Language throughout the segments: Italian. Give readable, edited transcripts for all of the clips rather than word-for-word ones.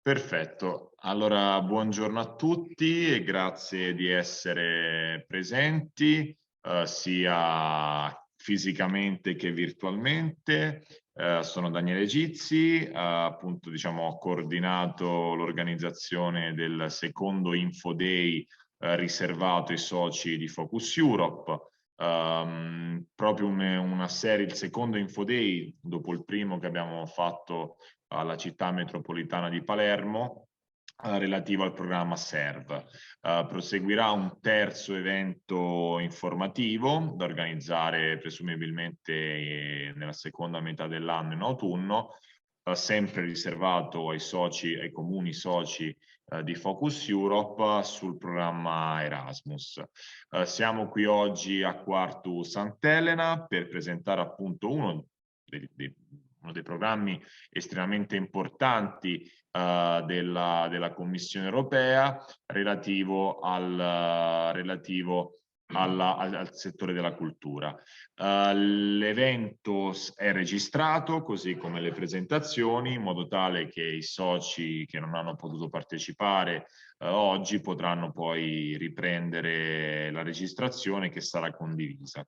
Perfetto, allora buongiorno a tutti e grazie di essere presenti sia fisicamente che virtualmente. Sono Daniele Gizzi, appunto diciamo ho coordinato l'organizzazione del secondo Info Day riservato ai soci di Focus Europe. Proprio una serie, il secondo Info Day dopo il primo che abbiamo fatto alla città metropolitana di Palermo relativo al programma SERV. Proseguirà un terzo evento informativo da organizzare presumibilmente nella seconda metà dell'anno in autunno, sempre riservato ai soci, ai comuni soci di Focus Europe sul programma Erasmus. Siamo qui oggi a Quartu Sant'Elena per presentare appunto uno dei programmi estremamente importanti della Commissione europea relativo al settore della cultura. L'evento è registrato, così come le presentazioni, in modo tale che i soci che non hanno potuto partecipare oggi potranno poi riprendere la registrazione che sarà condivisa.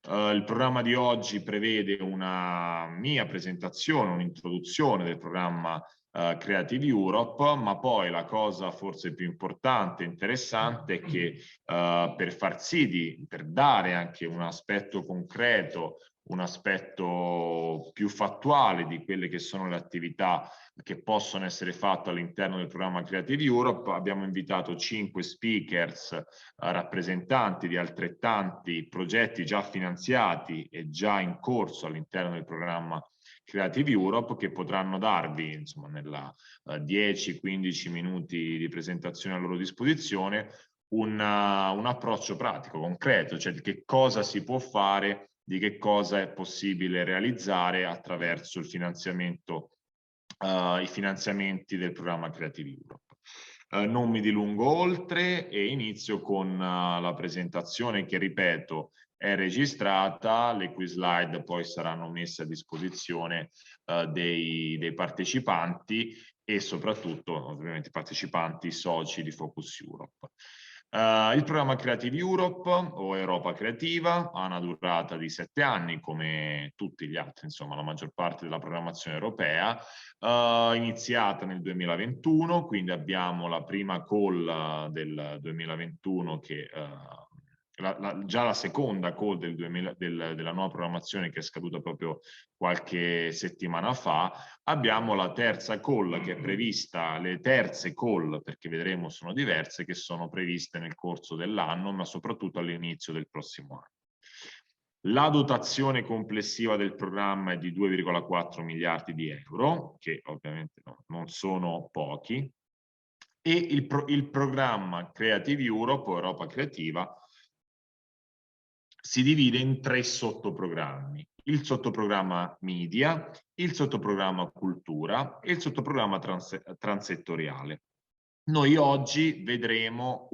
Il programma di oggi prevede una mia presentazione, un'introduzione del programma Creative Europe, ma poi la cosa forse più importante e interessante è che per dare anche un aspetto concreto, un aspetto più fattuale di quelle che sono le attività che possono essere fatte all'interno del programma Creative Europe, abbiamo invitato 5 speakers rappresentanti di altrettanti progetti già finanziati e già in corso all'interno del programma Creative Europe, che potranno darvi, insomma, nella 10-15 minuti di presentazione a loro disposizione, un approccio pratico, concreto, cioè di che cosa si può fare, di che cosa è possibile realizzare attraverso il finanziamento, i finanziamenti del programma Creative Europe. Non mi dilungo oltre e inizio con la presentazione che, ripeto, è registrata. Le cui slide poi saranno messe a disposizione dei partecipanti e soprattutto ovviamente partecipanti soci di Focus Europe. Il programma Creative Europe o Europa Creativa ha una durata di 7 anni come tutti gli altri, insomma la maggior parte della programmazione europea, iniziata nel 2021, quindi abbiamo la prima call del 2021 che già la seconda call della nuova programmazione che è scaduta proprio qualche settimana fa. Abbiamo la terza call che è prevista, le terze call, perché vedremo sono diverse, che sono previste nel corso dell'anno, ma soprattutto all'inizio del prossimo anno. La dotazione complessiva del programma è di 2,4 miliardi di euro, che ovviamente non sono pochi, e il programma Creative Europe o Europa Creativa si divide in 3 sottoprogrammi: il sottoprogramma media, il sottoprogramma cultura e il sottoprogramma transettoriale. Noi oggi vedremo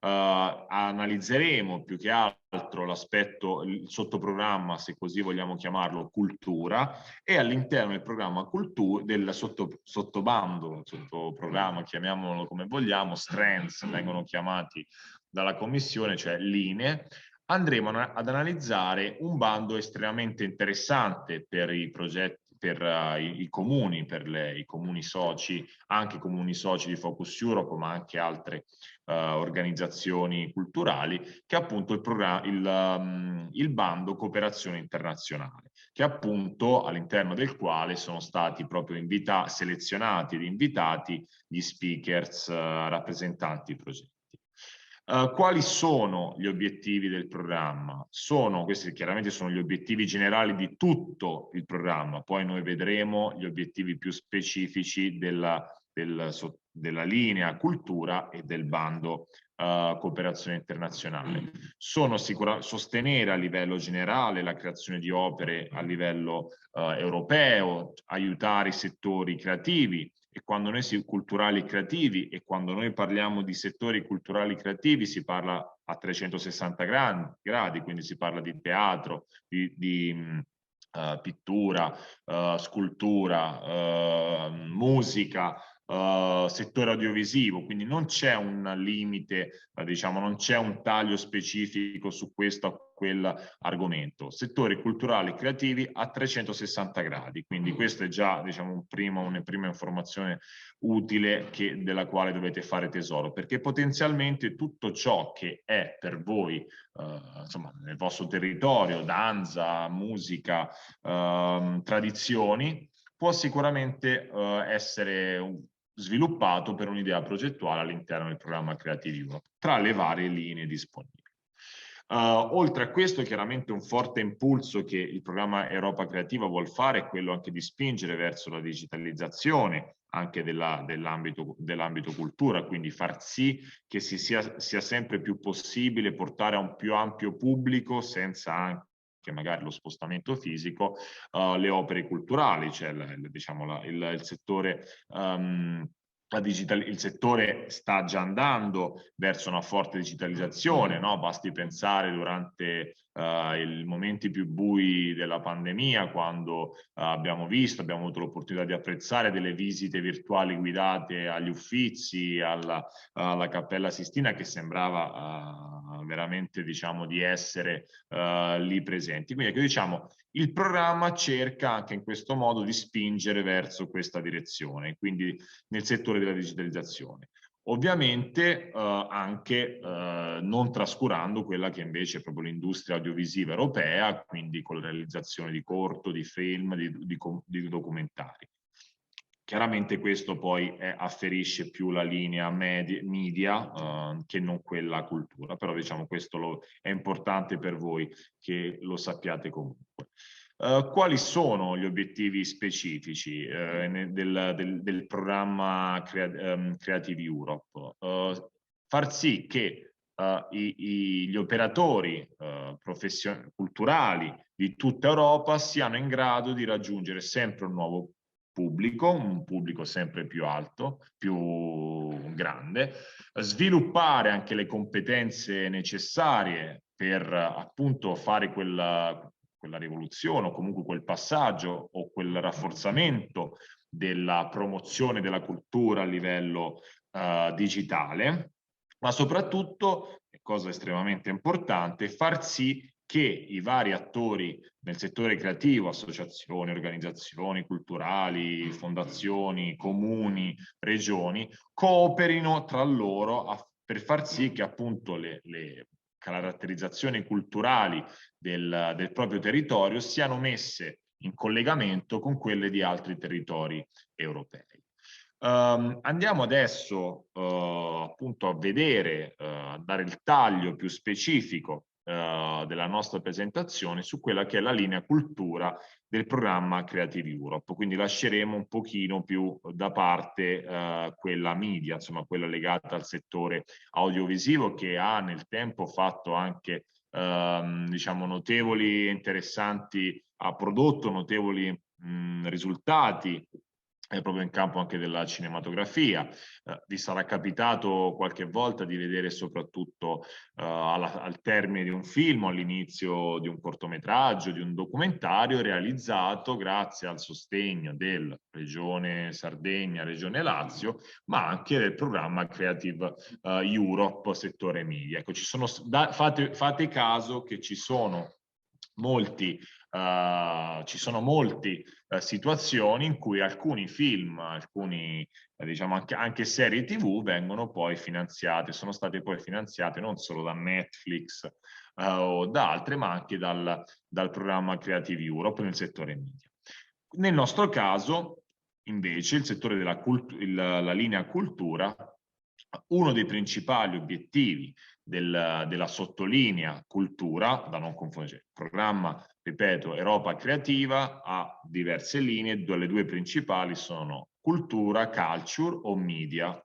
analizzeremo più che altro l'aspetto, il sottoprogramma, se così vogliamo chiamarlo, cultura, e all'interno del programma cultura, del sottobando, sottoprogramma, chiamiamolo come vogliamo, strands vengono chiamati dalla Commissione, cioè linee, andremo ad analizzare un bando estremamente interessante per i progetti, per i comuni, i comuni soci, anche i comuni soci di Focus Europe, ma anche altre organizzazioni culturali, che è appunto il bando Cooperazione Internazionale, che appunto all'interno del quale sono stati proprio selezionati ed invitati gli speakers rappresentanti i progetti. Quali sono gli obiettivi del programma? Questi chiaramente sono gli obiettivi generali di tutto il programma, poi noi vedremo gli obiettivi più specifici della linea cultura e del bando cooperazione internazionale. Sono sostenere a livello generale la creazione di opere a livello europeo, aiutare i settori creativi, e quando noi culturali creativi, e quando noi parliamo di settori culturali creativi si parla a 360 gradi, quindi si parla di teatro, di pittura, scultura, musica, settore audiovisivo, quindi non c'è un limite, diciamo, non c'è un taglio specifico su questo o quell'argomento. Settori culturali e creativi a 360 gradi, quindi questo è già, diciamo, una prima informazione utile della quale dovete fare tesoro, perché potenzialmente tutto ciò che è per voi, insomma, nel vostro territorio, danza, musica, tradizioni, può sicuramente essere sviluppato per un'idea progettuale all'interno del programma Creative Europe, tra le varie linee disponibili. Oltre a questo, chiaramente un forte impulso che il programma Europa Creativa vuol fare è quello anche di spingere verso la digitalizzazione anche dell'ambito cultura, quindi far sì che sia sempre più possibile portare a un più ampio pubblico, senza anche magari lo spostamento fisico, le opere culturali, cioè diciamo, il settore il settore sta già andando verso una forte digitalizzazione, no? Basti pensare durante i momenti più bui della pandemia, quando abbiamo avuto l'opportunità di apprezzare delle visite virtuali guidate agli Uffizi, alla Cappella Sistina, che sembrava veramente, diciamo, di essere lì presenti. Quindi, ecco, diciamo, il programma cerca anche in questo modo di spingere verso questa direzione, quindi nel settore della digitalizzazione. Ovviamente anche non trascurando quella che invece è proprio l'industria audiovisiva europea, quindi con la realizzazione di corto, di film, di documentari. Chiaramente questo poi afferisce più la linea media che non quella cultura, però diciamo questo è importante per voi che lo sappiate comunque. Quali sono gli obiettivi specifici del programma Creative Europe? Far sì che gli operatori culturali di tutta Europa siano in grado di raggiungere sempre un nuovo pubblico, un pubblico sempre più alto, più grande, sviluppare anche le competenze necessarie per appunto fare quella rivoluzione o comunque quel passaggio o quel rafforzamento della promozione della cultura a livello digitale, ma soprattutto, cosa estremamente importante, far sì che i vari attori nel settore creativo, associazioni, organizzazioni culturali, fondazioni, comuni, regioni, cooperino tra loro per far sì che appunto le caratterizzazioni culturali del proprio territorio siano messe in collegamento con quelle di altri territori europei. Andiamo adesso appunto a vedere, a dare il taglio più specifico della nostra presentazione su quella che è la linea cultura del programma Creative Europe, quindi lasceremo un pochino più da parte quella media, insomma quella legata al settore audiovisivo, che ha nel tempo fatto anche diciamo notevoli e interessanti, ha prodotto notevoli risultati proprio in campo anche della cinematografia. Vi sarà capitato qualche volta di vedere soprattutto al termine di un film, all'inizio di un cortometraggio, di un documentario realizzato grazie al sostegno della Regione Sardegna, Regione Lazio, ma anche del programma Creative Europe settore media. Ecco, fate caso che ci sono molti situazioni in cui alcuni film, diciamo anche serie TV vengono poi finanziate, sono state poi finanziate non solo da Netflix o da altre, ma anche dal programma Creative Europe nel settore media. Nel nostro caso, invece, il settore la linea cultura, uno dei principali obiettivi della sottolinea cultura, da non confondere, il programma, ripeto, Europa Creativa ha diverse linee, le due principali sono cultura, culture o media.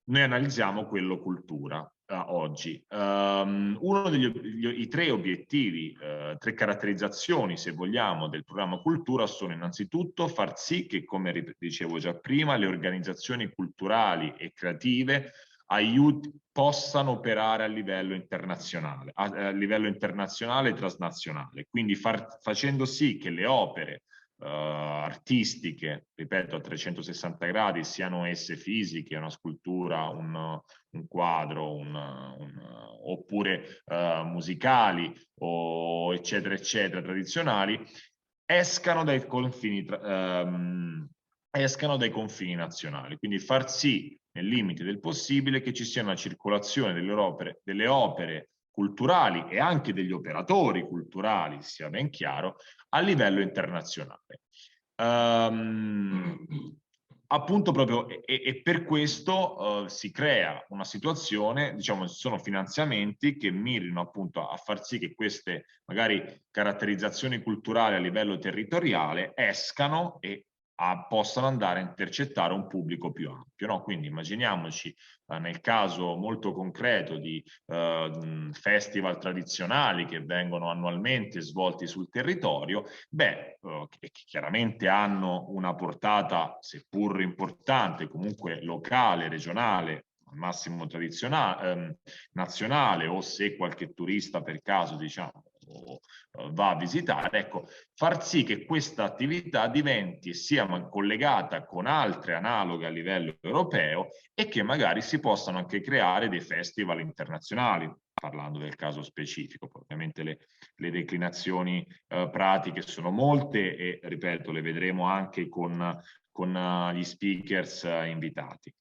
Noi analizziamo quello cultura oggi. Uno i tre obiettivi, tre caratterizzazioni, se vogliamo, del programma cultura sono innanzitutto far sì che, come dicevo già prima, le organizzazioni culturali e creative possano operare a livello internazionale e transnazionale, quindi facendo sì che le opere artistiche, ripeto, a 360 gradi, siano esse fisiche, una scultura, un quadro, oppure musicali, o eccetera, eccetera, tradizionali, escano dai confini nazionali, quindi far sì, nel limite del possibile, che ci sia una circolazione delle opere culturali e anche degli operatori culturali, sia ben chiaro, a livello internazionale. Appunto proprio, e per questo si crea una situazione, diciamo, ci sono finanziamenti che mirino appunto a far sì che queste magari caratterizzazioni culturali a livello territoriale escano e possano andare a intercettare un pubblico più ampio, no? Quindi immaginiamoci nel caso molto concreto di festival tradizionali che vengono annualmente svolti sul territorio, che chiaramente hanno una portata, seppur importante, comunque locale, regionale, al massimo tradizionale, nazionale, o se qualche turista per caso, diciamo, va a visitare, ecco, far sì che questa attività diventi e sia collegata con altre analoghe a livello europeo e che magari si possano anche creare dei festival internazionali, parlando del caso specifico. Ovviamente le declinazioni pratiche sono molte e, ripeto, le vedremo anche con gli speakers invitati.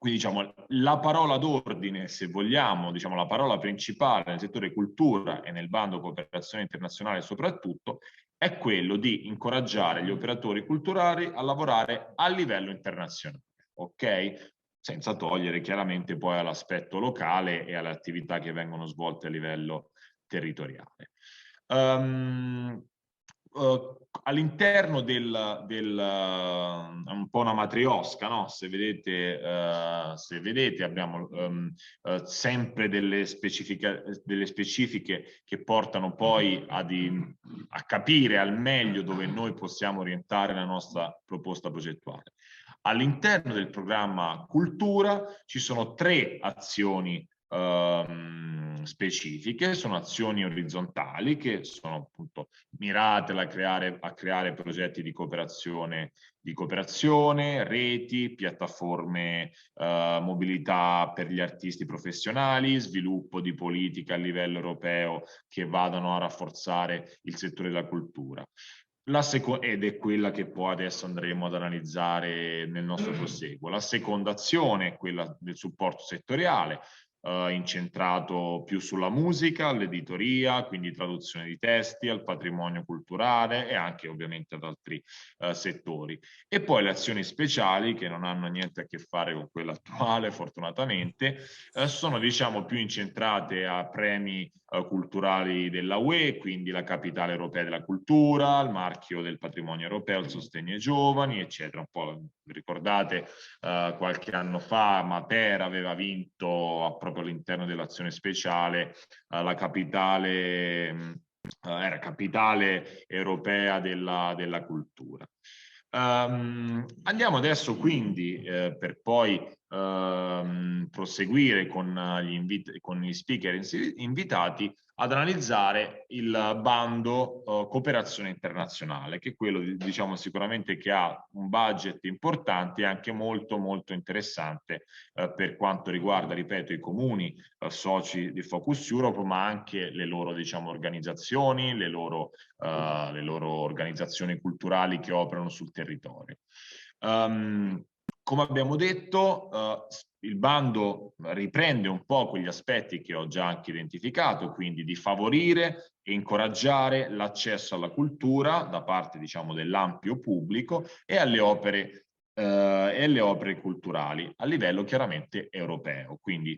Quindi diciamo la parola d'ordine, se vogliamo, diciamo la parola principale nel settore cultura e nel bando cooperazione internazionale soprattutto, è quello di incoraggiare gli operatori culturali a lavorare a livello internazionale, ok? Senza togliere chiaramente poi all'aspetto locale e alle attività che vengono svolte a livello territoriale. All'interno un po' una matriosca, no? Se vedete abbiamo sempre delle specifiche che portano poi a capire al meglio dove noi possiamo orientare la nostra proposta progettuale. All'interno del programma Cultura ci sono 3 azioni specifiche, sono azioni orizzontali che sono appunto mirate a creare progetti di cooperazione, reti, piattaforme, mobilità per gli artisti professionali, sviluppo di politica a livello europeo che vadano a rafforzare il settore della cultura. Ed è quella che poi adesso andremo ad analizzare nel nostro proseguo. La seconda azione è quella del supporto settoriale, incentrato più sulla musica, l'editoria, quindi traduzione di testi, al patrimonio culturale e anche ovviamente ad altri settori. E poi le azioni speciali, che non hanno niente a che fare con quella attuale, fortunatamente, sono diciamo più incentrate a premi culturali della UE, quindi la capitale europea della cultura, il marchio del patrimonio europeo, il sostegno ai giovani, eccetera. Un po' ricordate qualche anno fa Matera aveva vinto proprio all'interno dell'azione speciale la capitale, era capitale europea della cultura. Andiamo adesso quindi per poi proseguire con gli speaker invitati ad analizzare il bando cooperazione internazionale, che è quello diciamo sicuramente che ha un budget importante e anche molto molto interessante per quanto riguarda, ripeto, i comuni soci di Focus Europe, ma anche le loro diciamo organizzazioni, le loro organizzazioni culturali che operano sul territorio. Come abbiamo detto, il bando riprende un po' quegli aspetti che ho già anche identificato, quindi di favorire e incoraggiare l'accesso alla cultura da parte, diciamo, dell'ampio pubblico e alle opere culturali a livello chiaramente europeo. Quindi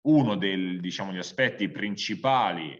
uno degli aspetti principali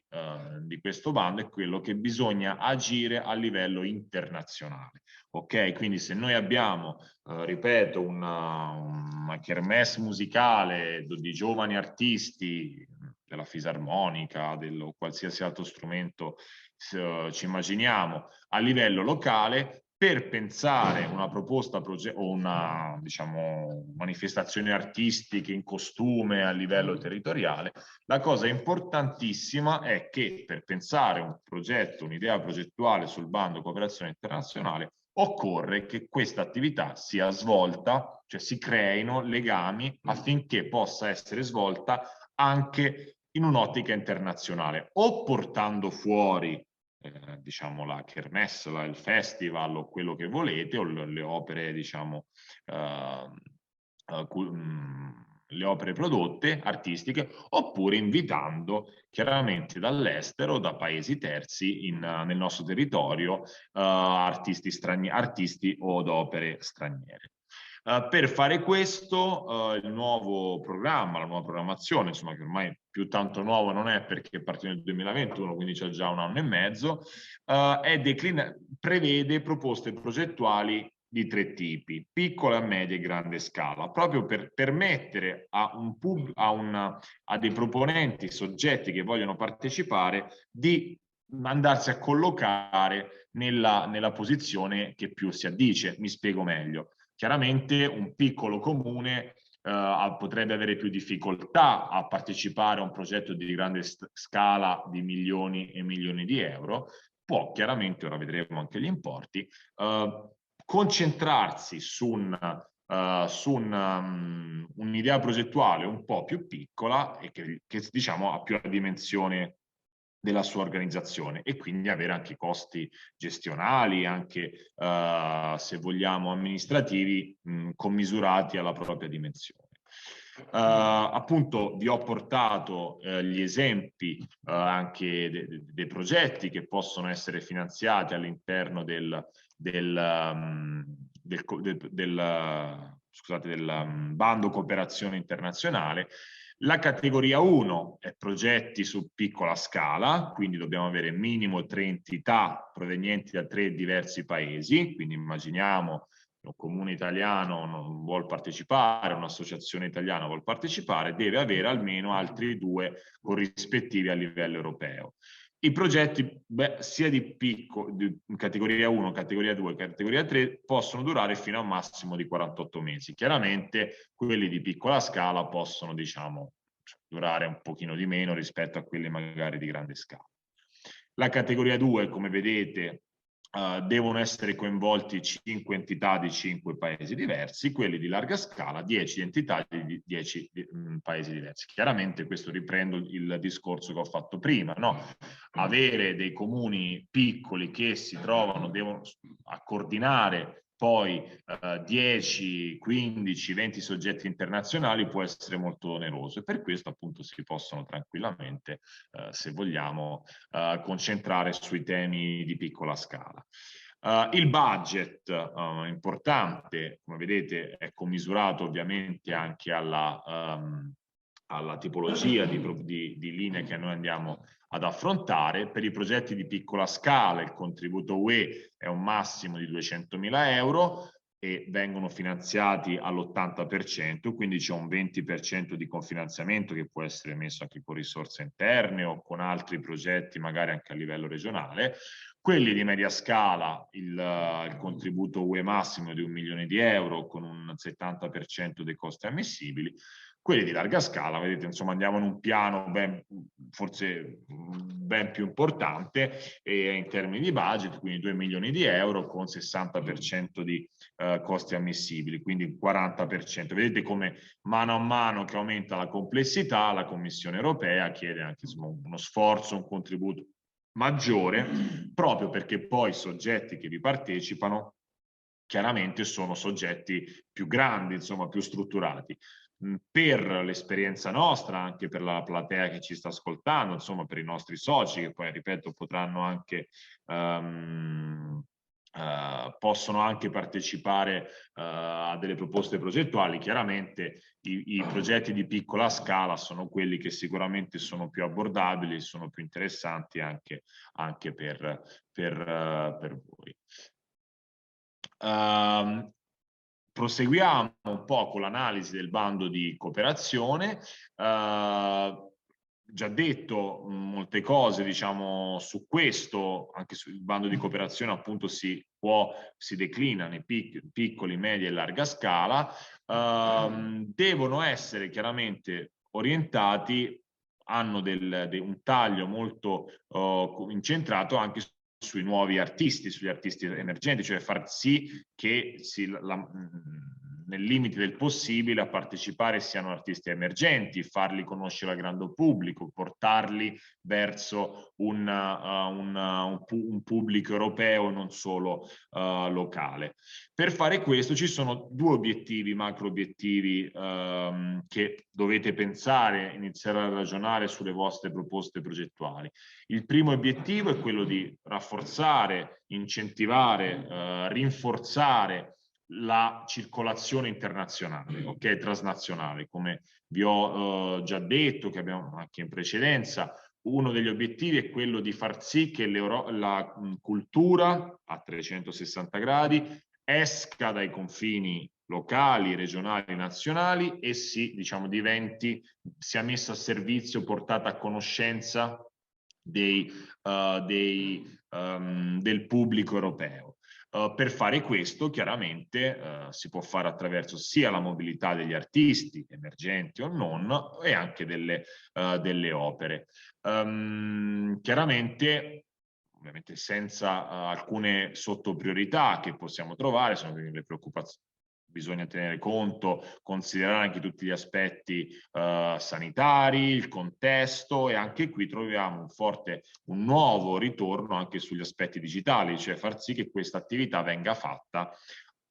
di questo bando è quello che bisogna agire a livello internazionale. Ok, quindi se noi abbiamo, ripeto, una kermesse musicale di giovani artisti della fisarmonica, o qualsiasi altro strumento ci immaginiamo a livello locale, per pensare una proposta o una, diciamo, manifestazioni artistiche in costume a livello territoriale, la cosa importantissima è che per pensare un progetto, un'idea progettuale sul bando cooperazione internazionale, occorre che questa attività sia svolta, cioè si creino legami affinché possa essere svolta anche in un'ottica internazionale, o portando fuori diciamo la kermesse, il festival o quello che volete, o le opere, diciamo, le opere prodotte artistiche, oppure invitando chiaramente dall'estero, da paesi terzi nel nostro territorio, artisti o opere straniere. Per fare questo, il nuovo programma, la nuova programmazione, insomma, che ormai più tanto nuovo non è perché è partito nel 2021, quindi c'è già un anno e mezzo, prevede proposte progettuali di 3 tipi, piccola, media e grande scala, proprio per permettere a dei proponenti, soggetti che vogliono partecipare, di andarsi a collocare nella posizione che più si addice. Mi spiego meglio. Chiaramente un piccolo comune potrebbe avere più difficoltà a partecipare a un progetto di grande scala di milioni e milioni di euro, può chiaramente, ora vedremo anche gli importi, concentrarsi su un'idea progettuale un po' più piccola e che diciamo ha più la dimensione della sua organizzazione e quindi avere anche costi gestionali, anche se vogliamo amministrativi, commisurati alla propria dimensione. Appunto vi ho portato gli esempi anche dei progetti che possono essere finanziati all'interno del bando cooperazione internazionale. La categoria 1 è progetti su piccola scala, quindi dobbiamo avere minimo 3 entità provenienti da 3 diversi paesi, quindi immaginiamo un comune italiano non vuol partecipare, un'associazione italiana vuol partecipare, deve avere almeno altri 2 corrispettivi a livello europeo. I progetti sia di categoria 1, categoria 2, categoria 3 possono durare fino a un massimo di 48 mesi. Chiaramente quelli di piccola scala possono, diciamo, durare un pochino di meno rispetto a quelli magari di grande scala. La categoria 2, come vedete, devono essere coinvolti 5 entità di 5 paesi diversi, quelli di larga scala 10 entità di 10 paesi diversi. Chiaramente questo riprendo il discorso che ho fatto prima, no? Avere dei comuni piccoli che si trovano, devono coordinare poi 10, 15, 20 soggetti internazionali può essere molto oneroso e per questo appunto si possono tranquillamente, se vogliamo, concentrare sui temi di piccola scala. Il budget importante, come vedete, è commisurato ovviamente anche alla tipologia di linee che noi andiamo ad affrontare. Per i progetti di piccola scala il contributo UE è un massimo di 200.000 euro e vengono finanziati all'80%, quindi c'è un 20% di cofinanziamento che può essere messo anche con risorse interne o con altri progetti magari anche a livello regionale. Quelli di media scala, il contributo UE massimo è di 1 milione di euro con un 70% dei costi ammissibili. Quelli di larga scala, vedete, insomma, andiamo in un piano forse ben più importante in termini di budget, quindi 2 milioni di euro con 60% di costi ammissibili, quindi 40%. Vedete come mano a mano che aumenta la complessità, la Commissione europea chiede anche insomma, uno sforzo, un contributo maggiore, proprio perché poi i soggetti che vi partecipano chiaramente sono soggetti più grandi, insomma, più strutturati. Per l'esperienza nostra, anche per la platea che ci sta ascoltando, insomma, per i nostri soci che poi, ripeto, potranno anche possono anche partecipare a delle proposte progettuali. Chiaramente i progetti di piccola scala sono quelli che sicuramente sono più abbordabili, sono più interessanti anche per voi. Proseguiamo un po' con l'analisi del bando di cooperazione. già detto molte cose, diciamo, su questo, anche sul bando di cooperazione appunto si declina nei piccoli, media e larga scala, devono essere chiaramente orientati, hanno un taglio molto incentrato anche sui nuovi artisti, sugli artisti emergenti, cioè far sì che nel limite del possibile a partecipare siano artisti emergenti, farli conoscere al grande pubblico, portarli verso un pubblico europeo, non solo locale. Per fare questo ci sono due obiettivi, macro obiettivi, che dovete pensare, iniziare a ragionare sulle vostre proposte progettuali. Il primo obiettivo è quello di rafforzare, incentivare, rinforzare la circolazione internazionale, ok, transnazionale, come vi ho già detto, che abbiamo anche in precedenza. Uno degli obiettivi è quello di far sì che la cultura a 360 gradi esca dai confini locali, regionali, nazionali e diciamo, sia messa a servizio, portata a conoscenza del pubblico europeo. Per fare questo, chiaramente, si può fare attraverso sia la mobilità degli artisti, emergenti o non, e anche delle opere. Chiaramente, ovviamente senza alcune sottopriorità che possiamo trovare, sono le preoccupazioni. Bisogna tenere conto, considerare anche tutti gli aspetti sanitari, il contesto, e anche qui troviamo un nuovo ritorno anche sugli aspetti digitali, cioè far sì che questa attività venga fatta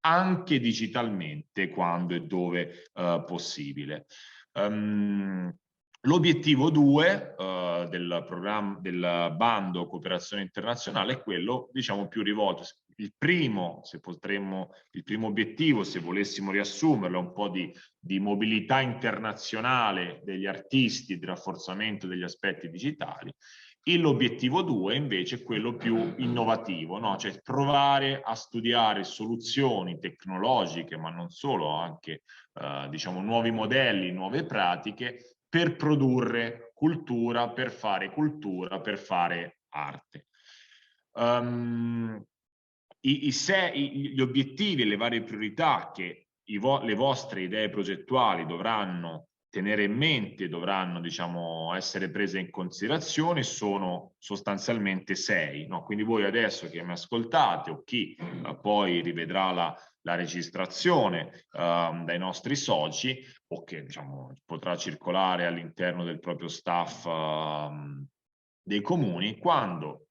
anche digitalmente quando e dove possibile. L'obiettivo 2 del bando cooperazione internazionale è quello, diciamo, più rivolto. Il primo obiettivo, se volessimo riassumerlo, è un po' di mobilità internazionale degli artisti, di rafforzamento degli aspetti digitali. L'obiettivo 2 invece è quello più innovativo, no? Cioè provare a studiare soluzioni tecnologiche, ma non solo, anche diciamo nuovi modelli, nuove pratiche per produrre cultura, per fare arte. Gli obiettivi e le varie priorità che le vostre idee progettuali dovranno tenere in mente, dovranno, diciamo, essere prese in considerazione, sono sostanzialmente 6. No? Quindi voi adesso che mi ascoltate, o chi poi rivedrà la registrazione dai nostri soci, o che, diciamo, potrà circolare all'interno del proprio staff dei comuni, quando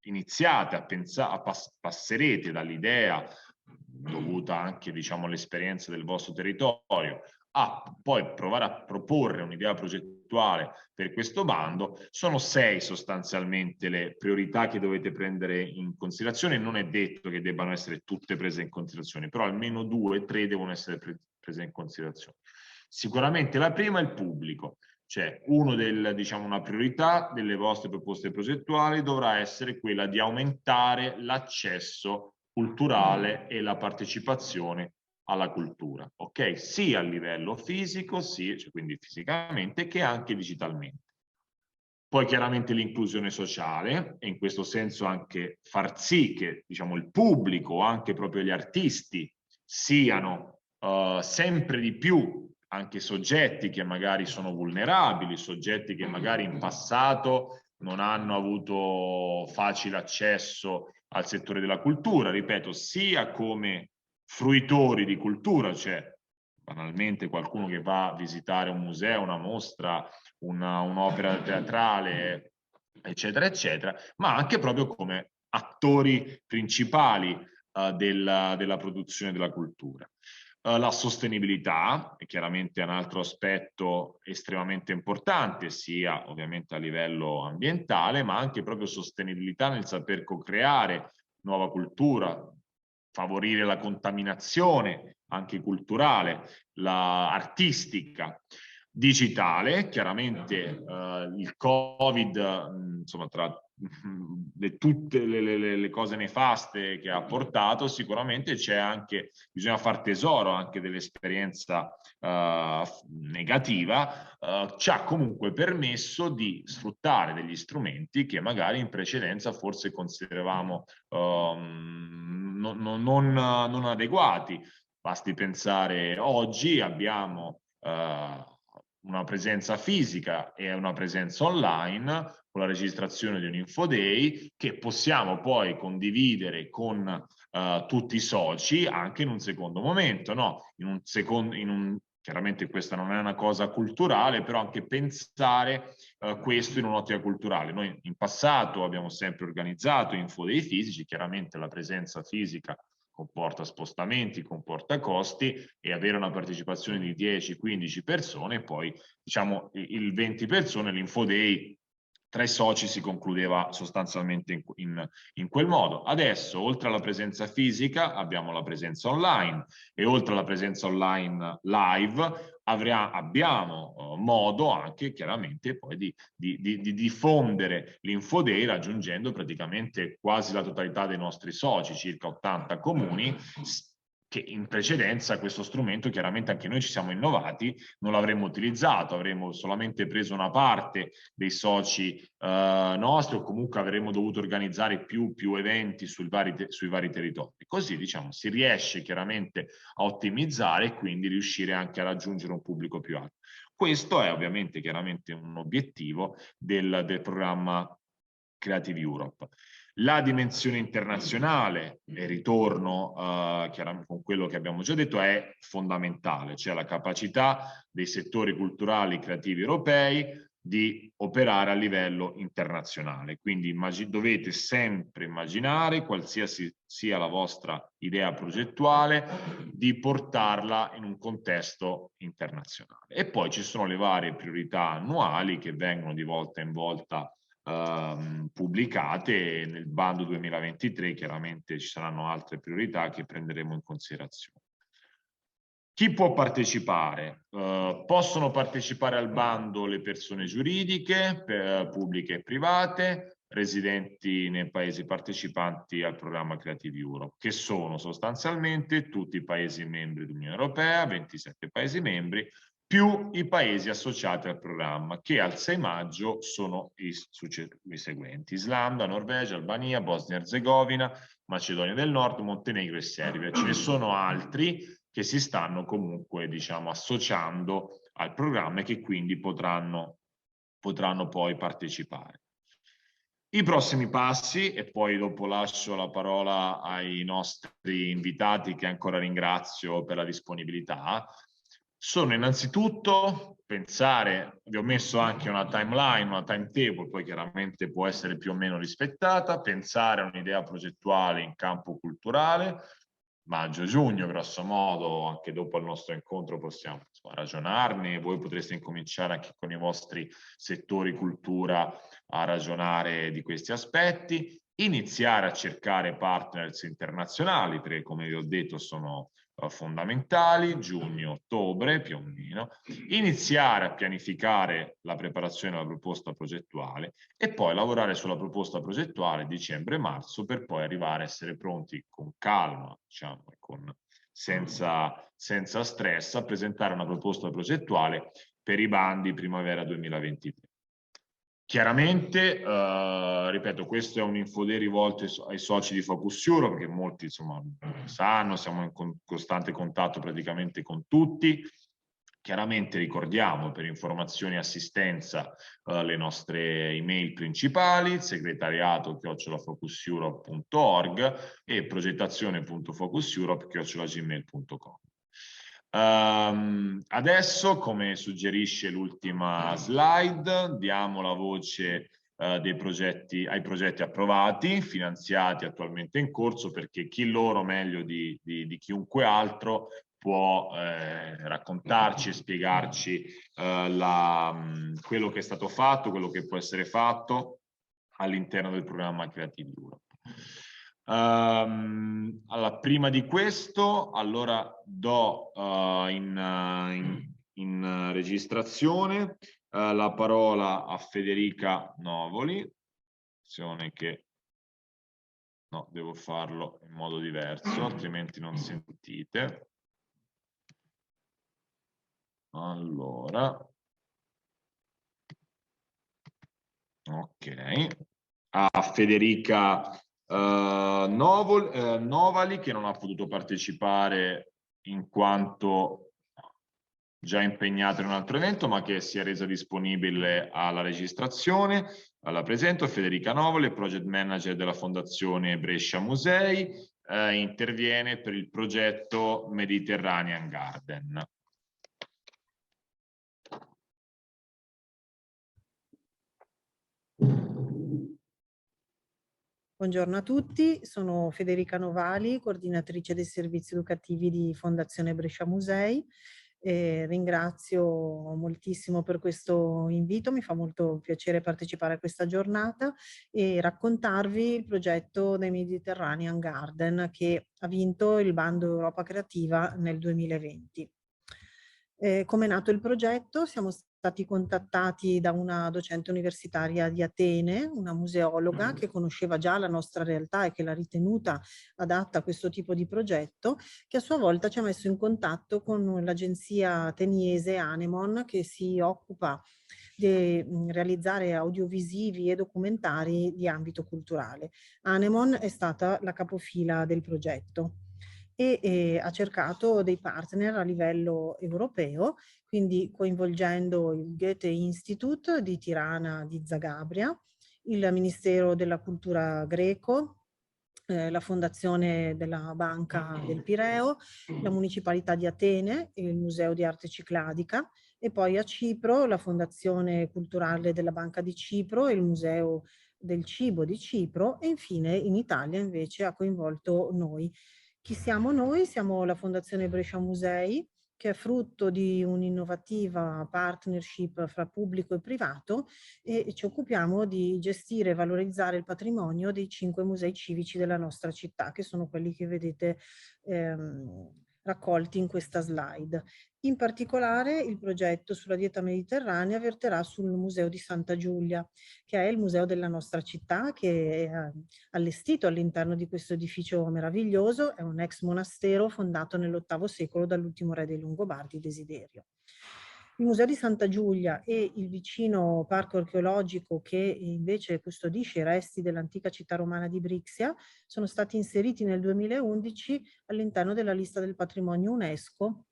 iniziate a pensare, passerete dall'idea dovuta anche, diciamo, all'esperienza del vostro territorio, a poi provare a proporre un'idea progettuale per questo bando. Sono 6 sostanzialmente le priorità che dovete prendere in considerazione. Non è detto che debbano essere tutte prese in considerazione, però almeno 2 o 3 devono essere prese in considerazione. Sicuramente la prima è il pubblico. Cioè, diciamo, una priorità delle vostre proposte progettuali dovrà essere quella di aumentare l'accesso culturale e la partecipazione alla cultura, ok? Sia a livello fisico, cioè quindi fisicamente, che anche digitalmente. Poi chiaramente l'inclusione sociale, e in questo senso anche far sì che, diciamo, il pubblico, anche proprio gli artisti, siano sempre di più anche soggetti che magari sono vulnerabili, soggetti che magari in passato non hanno avuto facile accesso al settore della cultura, ripeto, sia come fruitori di cultura, cioè banalmente qualcuno che va a visitare un museo, una mostra, un'opera teatrale, eccetera, eccetera, ma anche proprio come attori principali della produzione della cultura. La sostenibilità è chiaramente un altro aspetto estremamente importante, sia ovviamente a livello ambientale, ma anche proprio sostenibilità nel saper co-creare nuova cultura, favorire la contaminazione anche culturale, artistica, digitale. Chiaramente il Covid, insomma, tra tutte le cose nefaste che ha portato, sicuramente bisogna far tesoro anche dell'esperienza negativa, ci ha comunque permesso di sfruttare degli strumenti che magari in precedenza forse consideravamo non adeguati. Basti pensare, oggi abbiamo una presenza fisica e una presenza online con la registrazione di un Infoday che possiamo poi condividere con tutti i soci anche in un secondo momento, no? Chiaramente questa non è una cosa culturale, però anche pensare questo in un'ottica culturale. Noi in passato abbiamo sempre organizzato Infoday fisici, chiaramente la presenza fisica comporta spostamenti, comporta costi, e avere una partecipazione di 10-15 persone, poi diciamo il 20 persone, l'Infoday tra i soci si concludeva sostanzialmente in quel modo. Adesso, oltre alla presenza fisica, abbiamo la presenza online, e oltre alla presenza online live abbiamo modo anche chiaramente poi di diffondere l'Infoday raggiungendo praticamente quasi la totalità dei nostri soci, circa 80 comuni, che in precedenza questo strumento chiaramente anche noi ci siamo innovati, non l'avremmo utilizzato, avremmo solamente preso una parte dei soci nostri, o comunque avremmo dovuto organizzare più eventi sui vari territori. Così diciamo si riesce chiaramente a ottimizzare e quindi riuscire anche a raggiungere un pubblico più alto. Questo è ovviamente chiaramente un obiettivo del programma Creative Europe. La dimensione internazionale, e ritorno chiaramente con quello che abbiamo già detto, è fondamentale, cioè la capacità dei settori culturali creativi europei di operare a livello internazionale. Quindi dovete sempre immaginare, qualsiasi sia la vostra idea progettuale, di portarla in un contesto internazionale. E poi ci sono le varie priorità annuali che vengono di volta in volta pubblicate. Nel bando 2023 chiaramente ci saranno altre priorità che prenderemo in considerazione. Chi può partecipare? Possono partecipare al bando le persone giuridiche, pubbliche e private, residenti nei paesi partecipanti al programma Creative Europe, che sono sostanzialmente tutti i paesi membri dell'Unione Europea, 27 paesi membri, più i paesi associati al programma, che al 6 maggio sono i seguenti: Islanda, Norvegia, Albania, Bosnia e Erzegovina, Macedonia del Nord, Montenegro e Serbia. Ce ne sono altri che si stanno comunque, diciamo, associando al programma e che quindi potranno poi partecipare. I prossimi passi, e poi dopo lascio la parola ai nostri invitati che ancora ringrazio per la disponibilità, sono innanzitutto pensare, vi ho messo anche una timeline, una timetable, poi chiaramente può essere più o meno rispettata, pensare a un'idea progettuale in campo culturale, maggio-giugno, grosso modo, anche dopo il nostro incontro possiamo ragionarne, voi potreste incominciare anche con i vostri settori cultura a ragionare di questi aspetti, iniziare a cercare partners internazionali, perché come vi ho detto sono fondamentali, giugno-ottobre più o meno, iniziare a pianificare la preparazione della proposta progettuale e poi lavorare sulla proposta progettuale dicembre-marzo, per poi arrivare a essere pronti con calma, diciamo, senza stress, a presentare una proposta progettuale per i bandi primavera 2023. Chiaramente, ripeto, questo è un Infoday rivolto ai soci di Focus Europe, perché molti insomma sanno, siamo in costante contatto praticamente con tutti. Chiaramente ricordiamo per informazioni e assistenza le nostre email principali, segretariato@focuseurope.org e progettazione.focuseurope@gmail.com. Adesso, come suggerisce l'ultima slide, diamo la voce ai progetti approvati, finanziati, attualmente in corso, perché chi loro meglio di chiunque altro può raccontarci e spiegarci quello che è stato fatto, quello che può essere fatto all'interno del programma Creative Europe. Allora, prima di questo, allora do in registrazione la parola a Federica Novoli, attenzione che no, devo farlo in modo diverso, altrimenti non sentite. Allora, ok. A Federica Novali, che non ha potuto partecipare in quanto già impegnata in un altro evento, ma che si è resa disponibile alla registrazione. La presento, Federica Novoli, Project Manager della Fondazione Brescia Musei, interviene per il progetto Mediterranean Garden. Buongiorno a tutti, sono Federica Novali, coordinatrice dei servizi educativi di Fondazione Brescia Musei. Ringrazio moltissimo per questo invito, mi fa molto piacere partecipare a questa giornata e raccontarvi il progetto dei Mediterranean Garden che ha vinto il bando Europa Creativa nel 2020. Come è nato il progetto? Siamo stati contattati da una docente universitaria di Atene, una museologa che conosceva già la nostra realtà e che l'ha ritenuta adatta a questo tipo di progetto, che a sua volta ci ha messo in contatto con l'agenzia ateniese Anemon, che si occupa di realizzare audiovisivi e documentari di ambito culturale. Anemon è stata la capofila del progetto e ha cercato dei partner a livello europeo, quindi coinvolgendo il Goethe Institute di Tirana di Zagabria, il Ministero della Cultura greco, la Fondazione della Banca del Pireo, la Municipalità di Atene, il Museo di Arte Cicladica e poi a Cipro la Fondazione Culturale della Banca di Cipro e il Museo del Cibo di Cipro e infine in Italia invece ha coinvolto noi. Chi siamo noi? Siamo la Fondazione Brescia Musei, che è frutto di un'innovativa partnership fra pubblico e privato e ci occupiamo di gestire e valorizzare il patrimonio dei 5 musei civici della nostra città, che sono quelli che vedete raccolti in questa slide. In particolare il progetto sulla dieta mediterranea verterà sul Museo di Santa Giulia, che è il museo della nostra città, che è allestito all'interno di questo edificio meraviglioso. È un ex monastero fondato nell'VIII secolo dall'ultimo re dei Longobardi, Desiderio. Il Museo di Santa Giulia e il vicino parco archeologico che invece custodisce i resti dell'antica città romana di Brixia sono stati inseriti nel 2011 all'interno della lista del patrimonio UNESCO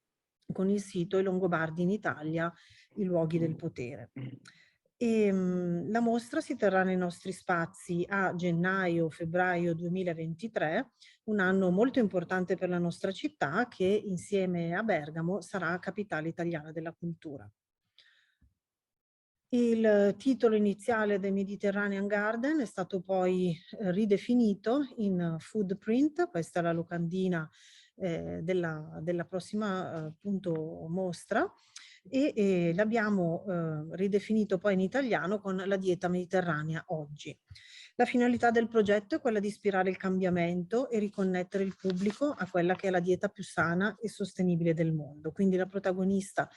con il sito I Longobardi in Italia, i luoghi del potere. La mostra si terrà nei nostri spazi a gennaio-febbraio 2023, un anno molto importante per la nostra città che insieme a Bergamo sarà capitale italiana della cultura. Il titolo iniziale del Mediterranean Garden è stato poi ridefinito in Footprint, questa è la locandina della prossima appunto mostra e l'abbiamo ridefinito poi in italiano con la dieta mediterranea oggi. La finalità del progetto è quella di ispirare il cambiamento e riconnettere il pubblico a quella che è la dieta più sana e sostenibile del mondo. Quindi la protagonista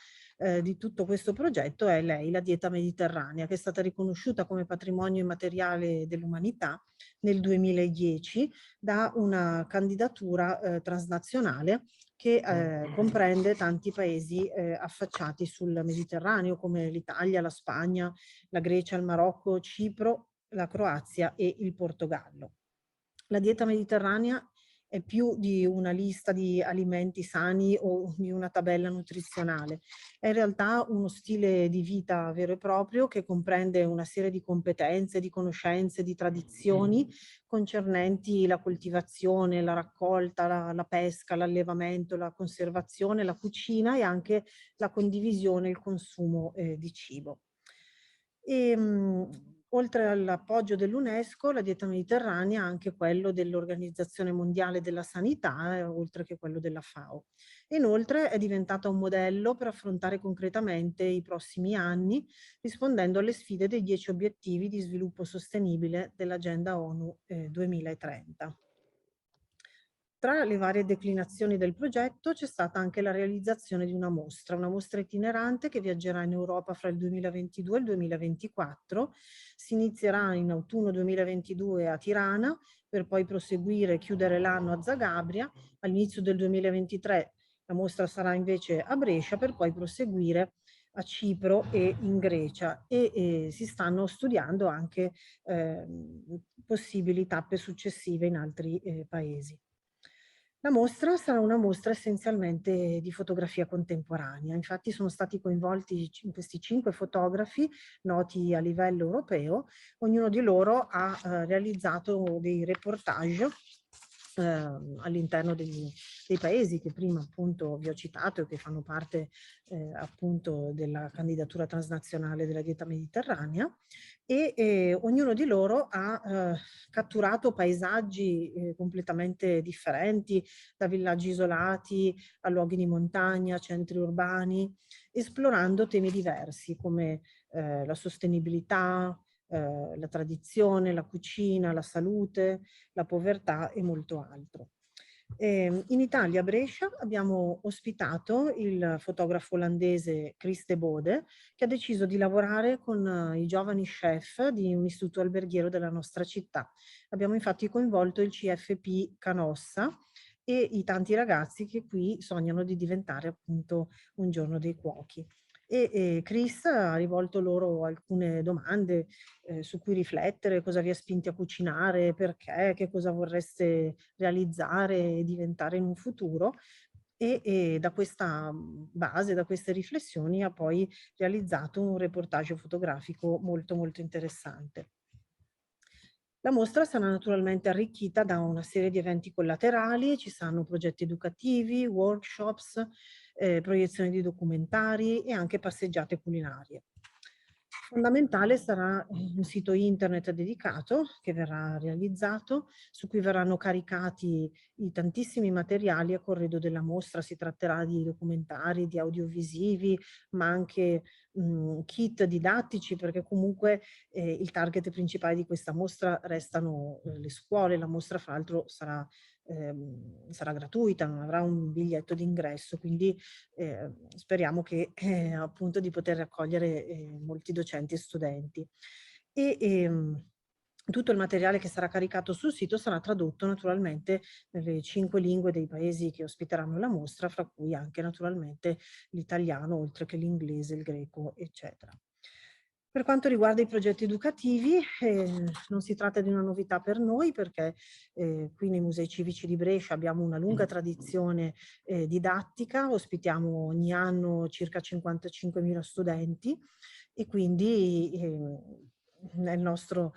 di tutto questo progetto è lei, la dieta mediterranea, che è stata riconosciuta come patrimonio immateriale dell'umanità nel 2010 da una candidatura transnazionale che comprende tanti paesi affacciati sul Mediterraneo come l'Italia, la Spagna, la Grecia, il Marocco, Cipro, la Croazia e il Portogallo. La dieta mediterranea è più di una lista di alimenti sani o di una tabella nutrizionale. È in realtà uno stile di vita vero e proprio che comprende una serie di competenze, di conoscenze, di tradizioni concernenti la coltivazione, la raccolta, la pesca, l'allevamento, la conservazione, la cucina e anche la condivisione e il consumo di cibo. Oltre all'appoggio dell'UNESCO, la dieta mediterranea ha anche quello dell'Organizzazione Mondiale della Sanità, oltre che quello della FAO. Inoltre è diventata un modello per affrontare concretamente i prossimi anni, rispondendo alle sfide dei 10 obiettivi di sviluppo sostenibile dell'Agenda ONU 2030. Tra le varie declinazioni del progetto c'è stata anche la realizzazione di una mostra itinerante che viaggerà in Europa fra il 2022 e il 2024. Si inizierà in autunno 2022 a Tirana per poi proseguire e chiudere l'anno a Zagabria. All'inizio del 2023 la mostra sarà invece a Brescia per poi proseguire a Cipro e in Grecia e si stanno studiando anche possibili tappe successive in altri paesi. La mostra sarà una mostra essenzialmente di fotografia contemporanea, infatti sono stati coinvolti questi 5 fotografi noti a livello europeo, ognuno di loro ha realizzato dei reportage all'interno dei paesi che prima appunto vi ho citato e che fanno parte appunto della candidatura transnazionale della dieta mediterranea e ognuno di loro ha catturato paesaggi completamente differenti, da villaggi isolati a luoghi di montagna, centri urbani, esplorando temi diversi come la sostenibilità, la tradizione, la cucina, la salute, la povertà e molto altro. In Italia, a Brescia, abbiamo ospitato il fotografo olandese Chris de Bode, che ha deciso di lavorare con i giovani chef di un istituto alberghiero della nostra città. Abbiamo infatti coinvolto il CFP Canossa e i tanti ragazzi che qui sognano di diventare appunto un giorno dei cuochi. Chris ha rivolto loro alcune domande su cui riflettere, cosa vi ha spinti a cucinare, perché, che cosa vorreste realizzare e diventare in un futuro. E da questa base, da queste riflessioni, ha poi realizzato un reportage fotografico molto molto interessante. La mostra sarà naturalmente arricchita da una serie di eventi collaterali, ci saranno progetti educativi, workshops, proiezioni di documentari e anche passeggiate culinarie. Fondamentale sarà un sito internet dedicato che verrà realizzato, su cui verranno caricati i tantissimi materiali a corredo della mostra. Si tratterà di documentari, di audiovisivi, ma anche kit didattici, perché comunque il target principale di questa mostra restano le scuole. La mostra, fra l'altro, sarà gratuita, non avrà un biglietto d'ingresso, quindi speriamo che appunto di poter raccogliere molti docenti e studenti. Tutto il materiale che sarà caricato sul sito sarà tradotto naturalmente nelle 5 lingue dei paesi che ospiteranno la mostra, fra cui anche naturalmente l'italiano, oltre che l'inglese, il greco, eccetera. Per quanto riguarda i progetti educativi, non si tratta di una novità per noi perché qui nei Musei Civici di Brescia abbiamo una lunga tradizione didattica, ospitiamo ogni anno circa 55.000 studenti e quindi nel nostro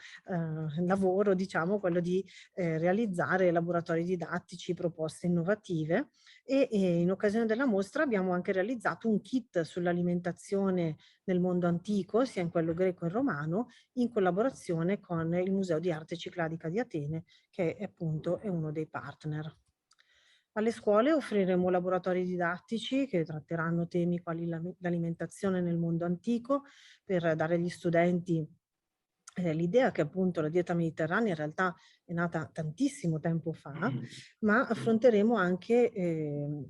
lavoro, diciamo, quello di realizzare laboratori didattici, proposte innovative e in occasione della mostra abbiamo anche realizzato un kit sull'alimentazione nel mondo antico, sia in quello greco e romano, in collaborazione con il Museo di Arte Cicladica di Atene, che appunto è uno dei partner. Alle scuole offriremo laboratori didattici che tratteranno temi quali l'alimentazione nel mondo antico, per dare agli studenti l'idea che appunto la dieta mediterranea in realtà è nata tantissimo tempo fa, ma affronteremo anche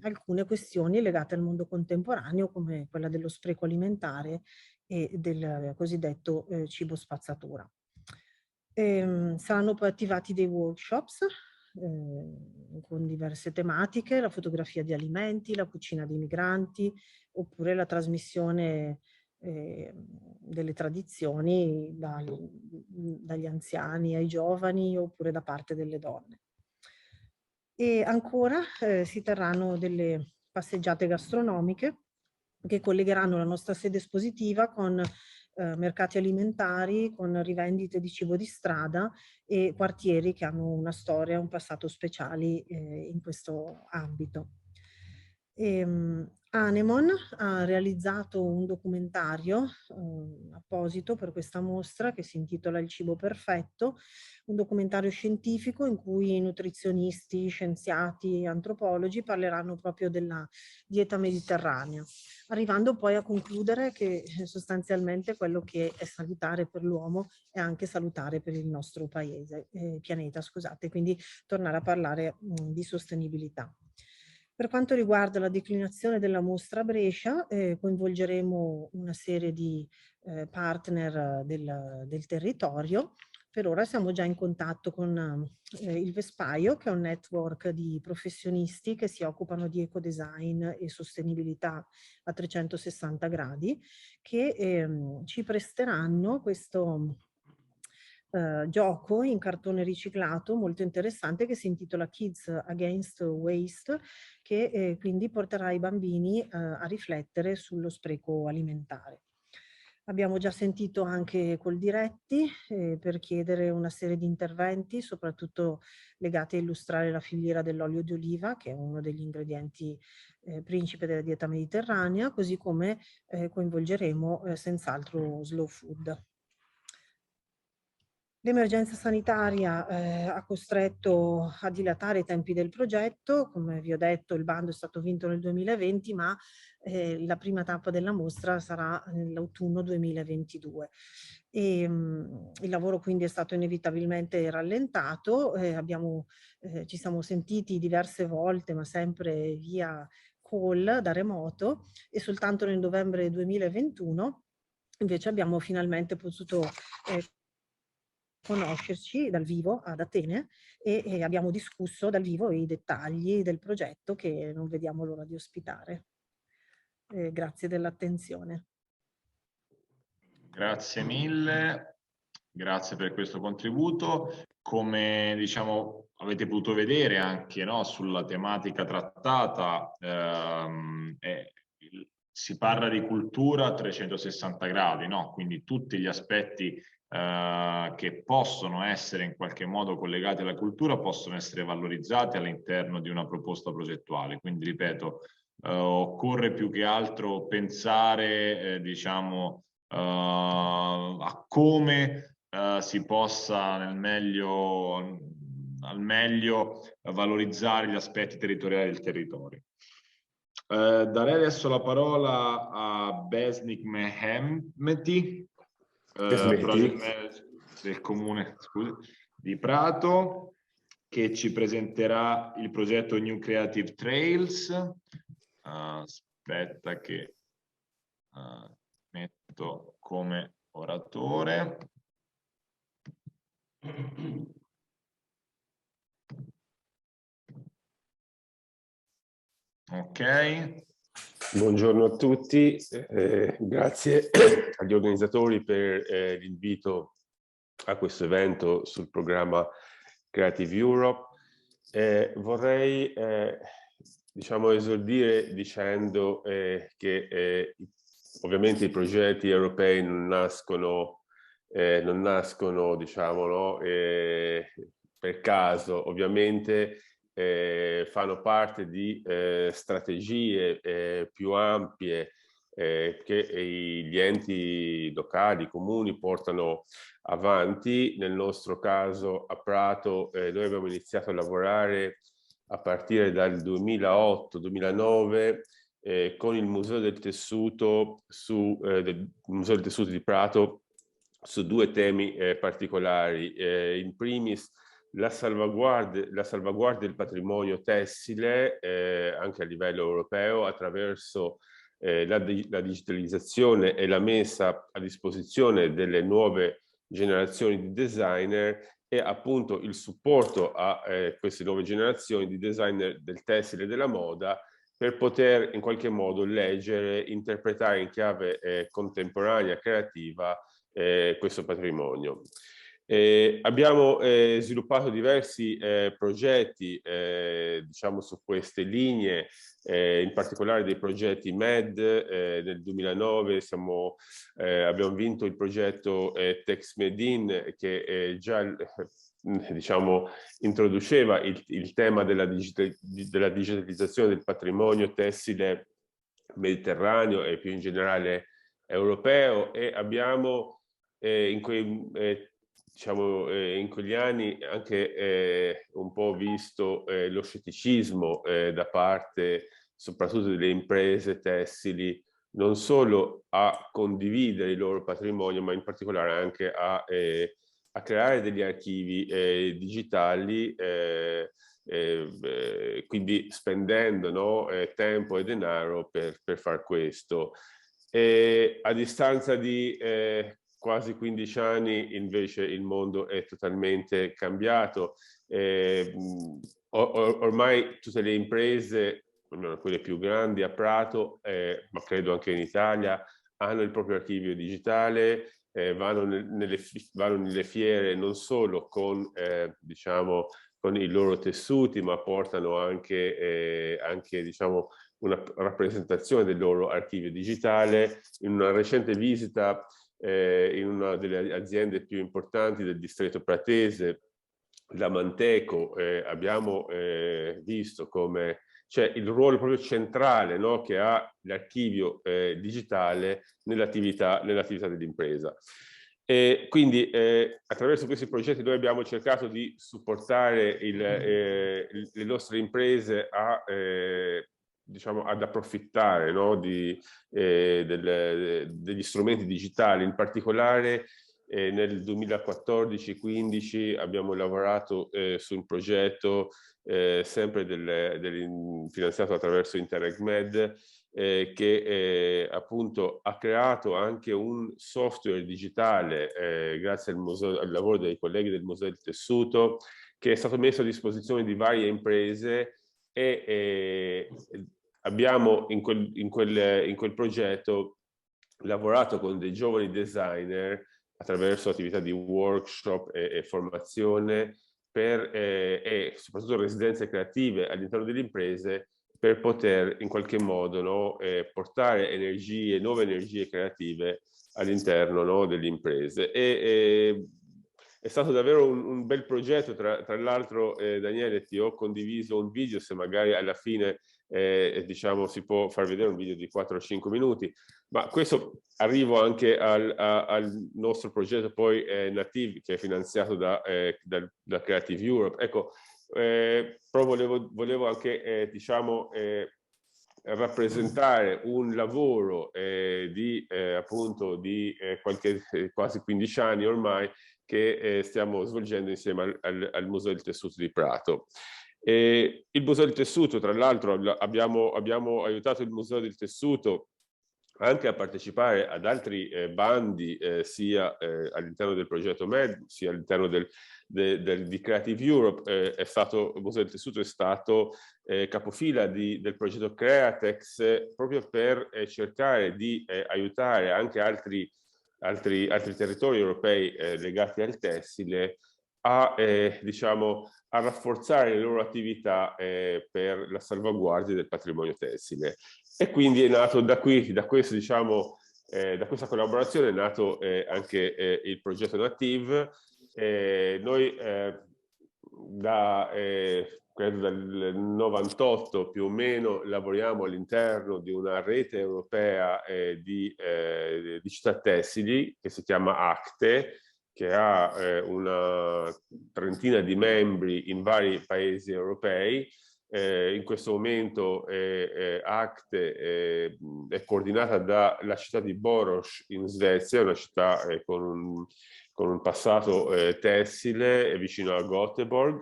alcune questioni legate al mondo contemporaneo, come quella dello spreco alimentare e del cosiddetto cibo spazzatura. Saranno poi attivati dei workshops con diverse tematiche, la fotografia di alimenti, la cucina dei migranti, oppure la trasmissione delle tradizioni dagli anziani ai giovani oppure da parte delle donne. E ancora si terranno delle passeggiate gastronomiche che collegheranno la nostra sede espositiva con mercati alimentari, con rivendite di cibo di strada e quartieri che hanno una storia, un passato speciali in questo ambito. Anemon ha realizzato un documentario apposito per questa mostra che si intitola Il cibo perfetto, un documentario scientifico in cui nutrizionisti, scienziati, antropologi parleranno proprio della dieta mediterranea, arrivando poi a concludere che sostanzialmente quello che è salutare per l'uomo è anche salutare per il nostro pianeta, scusate, quindi tornare a parlare di sostenibilità. Per quanto riguarda la declinazione della mostra a Brescia, coinvolgeremo una serie di partner del territorio. Per ora siamo già in contatto con il Vespaio, che è un network di professionisti che si occupano di ecodesign e sostenibilità a 360 gradi, che ci presteranno questo gioco in cartone riciclato molto interessante che si intitola Kids Against Waste, che quindi porterà i bambini a riflettere sullo spreco alimentare. Abbiamo già sentito anche Coldiretti per chiedere una serie di interventi, soprattutto legati a illustrare la filiera dell'olio di oliva, che è uno degli ingredienti principe della dieta mediterranea, così come coinvolgeremo senz'altro Slow Food. L'emergenza sanitaria ha costretto a dilatare i tempi del progetto. Come vi ho detto, il bando è stato vinto nel 2020, ma la prima tappa della mostra sarà nell'autunno 2022. Il lavoro quindi è stato inevitabilmente rallentato. Ci siamo sentiti diverse volte, ma sempre via call da remoto, e soltanto nel novembre 2021 invece abbiamo finalmente potuto conoscerci dal vivo ad Atene e abbiamo discusso dal vivo i dettagli del progetto che non vediamo l'ora di ospitare. Grazie dell'attenzione. Grazie mille, grazie per questo contributo. Come diciamo avete potuto vedere anche, no, sulla tematica trattata, si parla di cultura a 360 gradi, no? Quindi tutti gli aspetti che possono essere in qualche modo collegati alla cultura possono essere valorizzati all'interno di una proposta progettuale. Quindi ripeto, occorre più che altro pensare, diciamo, a come si possa al meglio valorizzare gli aspetti territoriali del territorio. Darei adesso la parola a Besnik Mehmeti, project manager del comune di Prato, che ci presenterà il progetto New Creative Trails. Aspetta che metto come oratore. Ok. Buongiorno a tutti, grazie agli organizzatori per l'invito a questo evento sul programma Creative Europe. Vorrei diciamo esordire dicendo che ovviamente i progetti europei non nascono diciamo, no, per caso. Ovviamente fanno parte di strategie più ampie che gli enti locali, i comuni portano avanti. Nel nostro caso a Prato noi abbiamo iniziato a lavorare a partire dal 2008-2009 con il Museo del Tessuto del Museo del Tessuto di Prato su due temi particolari. In primis la salvaguardia del patrimonio tessile anche a livello europeo attraverso la digitalizzazione e la messa a disposizione delle nuove generazioni di designer e appunto il supporto a queste nuove generazioni di designer del tessile e della moda per poter in qualche modo leggere, interpretare in chiave contemporanea, creativa questo patrimonio. Abbiamo sviluppato diversi progetti diciamo su queste linee, in particolare dei progetti MED. Nel 2009 abbiamo vinto il progetto Tex Made In che già diciamo introduceva il tema della digitalizzazione del patrimonio tessile mediterraneo e più in generale europeo, e abbiamo in quegli anni anche un po' visto lo scetticismo da parte soprattutto delle imprese tessili, non solo a condividere il loro patrimonio, ma in particolare anche a creare degli archivi digitali, quindi spendendo, no, tempo e denaro per far questo. E a distanza di quasi 15 anni invece il mondo è totalmente cambiato. Ormai tutte le imprese, almeno quelle più grandi a Prato, ma credo anche in Italia, hanno il proprio archivio digitale, vanno nelle fiere non solo con, diciamo, con i loro tessuti, ma portano anche diciamo, una rappresentazione del loro archivio digitale. In una recente visita in una delle aziende più importanti del distretto pratese, la Manteco, abbiamo visto come c'è il ruolo proprio centrale, no, che ha l'archivio digitale nell'attività dell'impresa. E quindi attraverso questi progetti noi abbiamo cercato di supportare le nostre imprese a diciamo, ad approfittare, no, degli strumenti digitali. In particolare nel 2014-15 abbiamo lavorato su un progetto sempre finanziato attraverso Interreg Med, che appunto ha creato anche un software digitale grazie al lavoro dei colleghi del Museo del Tessuto, che è stato messo a disposizione di varie imprese, e abbiamo in quel progetto lavorato con dei giovani designer attraverso attività di workshop e formazione e soprattutto residenze creative all'interno delle imprese, per poter in qualche modo, no, portare nuove energie creative all'interno, no, delle imprese. È stato davvero un bel progetto. Tra l'altro, Daniele, ti ho condiviso un video, se magari alla fine diciamo, si può far vedere un video di 4 o 5 minuti, ma questo arrivo anche al nostro progetto poi Native, che è finanziato da Creative Europe. Ecco, però volevo anche diciamo rappresentare un lavoro appunto di quasi 15 anni ormai, che stiamo svolgendo insieme al Museo del Tessuto di Prato. Il Museo del Tessuto, tra l'altro, abbiamo aiutato il Museo del Tessuto anche a partecipare ad altri bandi, sia all'interno del progetto MED, sia all'interno di Creative Europe. Il Museo del Tessuto è stato capofila del progetto Createx, proprio per cercare di aiutare anche altri territori europei legati al tessile diciamo, a rafforzare le loro attività per la salvaguardia del patrimonio tessile. E quindi è nato da questa collaborazione è nato anche il progetto Native. Noi credo dal 98 più o meno lavoriamo all'interno di una rete europea di città tessili che si chiama ACTE, che ha una trentina di membri in vari paesi europei. In questo momento ACTE è coordinata dalla città di Borås in Svezia, una città con un passato tessile vicino a Göteborg,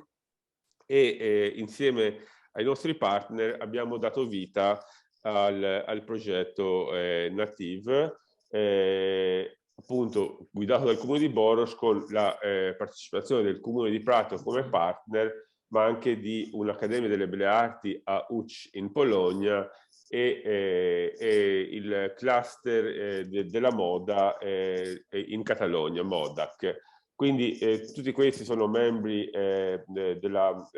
e insieme ai nostri partner abbiamo dato vita al progetto Native, appunto guidato dal Comune di Borås, con la partecipazione del Comune di Prato come partner, ma anche di un'Accademia delle Belle Arti a Łódź in Polonia, e il cluster della moda in Catalogna, MODAC. Quindi tutti questi sono membri della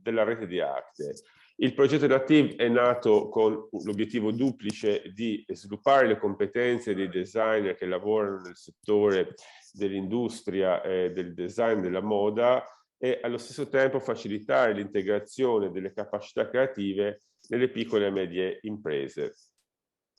rete di ACTE. Il progetto Native è nato con l'obiettivo duplice di sviluppare le competenze dei designer che lavorano nel settore dell'industria, del design, della moda, e allo stesso tempo facilitare l'integrazione delle capacità creative nelle piccole e medie imprese.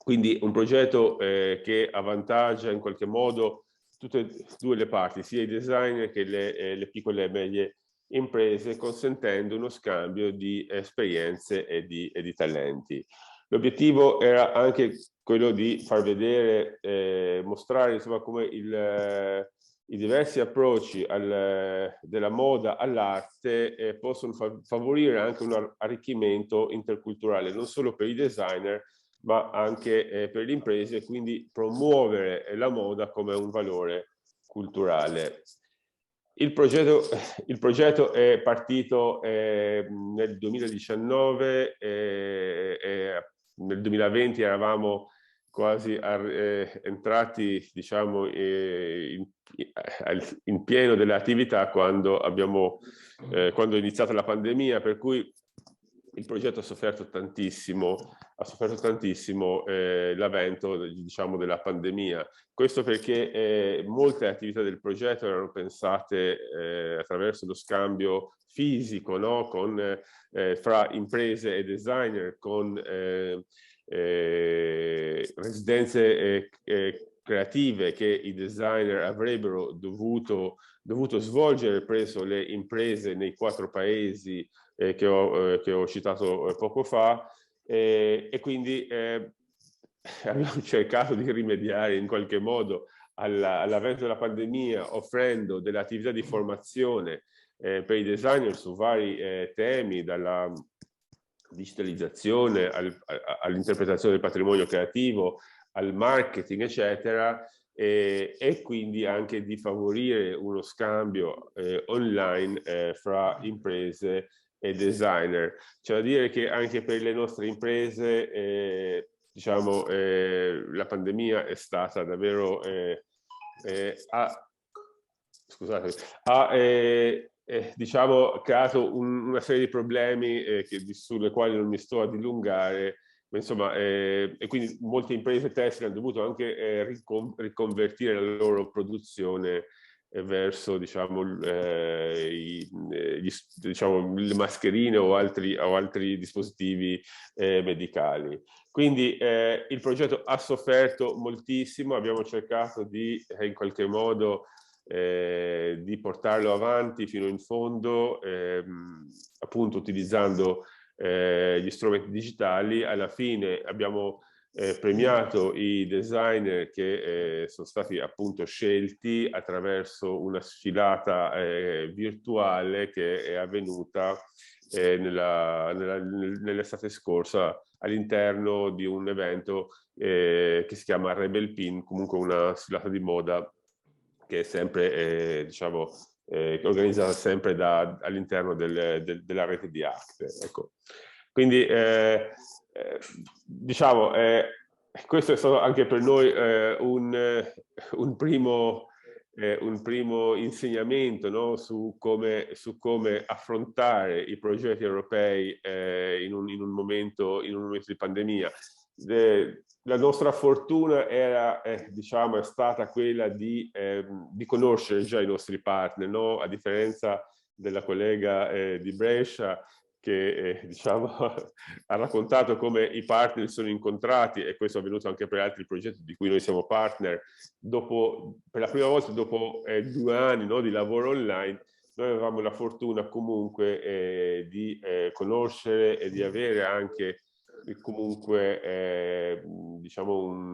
Quindi un progetto che avvantaggia in qualche modo tutte e due le parti, sia i designer che le piccole e medie imprese, consentendo uno scambio di esperienze e di talenti. L'obiettivo era anche quello di far vedere, mostrare insomma come i diversi approcci della moda all'arte possono favorire anche un arricchimento interculturale, non solo per i designer, ma anche per le imprese, quindi promuovere la moda come un valore culturale. Il progetto è partito nel 2019, nel 2020 eravamo quasi entrati, diciamo, in pieno delle attività quando è iniziata la pandemia, per cui il progetto ha sofferto tantissimo l'avvento, diciamo, della pandemia. Questo perché molte attività del progetto erano pensate attraverso lo scambio fisico, no? Fra imprese e designer, con residenze creative che i designer avrebbero dovuto svolgere presso le imprese nei 4 paesi che ho citato poco fa, e quindi abbiamo cercato di rimediare in qualche modo all'avvento della pandemia, offrendo delle attività di formazione per i designer su vari temi, dalla digitalizzazione all'interpretazione del patrimonio creativo, al marketing, eccetera, e quindi anche di favorire uno scambio online fra imprese e designer. C'è da dire che anche per le nostre imprese, diciamo, la pandemia è stata davvero diciamo, creato una serie di problemi sulle quali non mi sto a dilungare, ma insomma, e quindi molte imprese tessili hanno dovuto anche riconvertire la loro produzione verso, diciamo, diciamo, le mascherine o altri dispositivi medicali. Quindi il progetto ha sofferto moltissimo, abbiamo cercato di in qualche modo di portarlo avanti fino in fondo, appunto utilizzando gli strumenti digitali. Alla fine abbiamo premiato i designer che sono stati appunto scelti attraverso una sfilata virtuale che è avvenuta nell'estate scorsa all'interno di un evento che si chiama Rebel Pin, comunque una sfilata di moda che è sempre diciamo, organizzata sempre all'interno della rete di Acte. Ecco. Quindi diciamo, questo è stato anche per noi un primo insegnamento, no? su come affrontare i progetti europei in un momento di pandemia. La nostra fortuna diciamo, è stata quella di conoscere già i nostri partner, no? A differenza della collega di Brescia, che diciamo, ha raccontato come i partner sono incontrati, e questo è avvenuto anche per altri progetti di cui noi siamo partner, per la prima volta dopo 2 anni, no, di lavoro online. Noi avevamo la fortuna comunque di conoscere e di avere anche comunque diciamo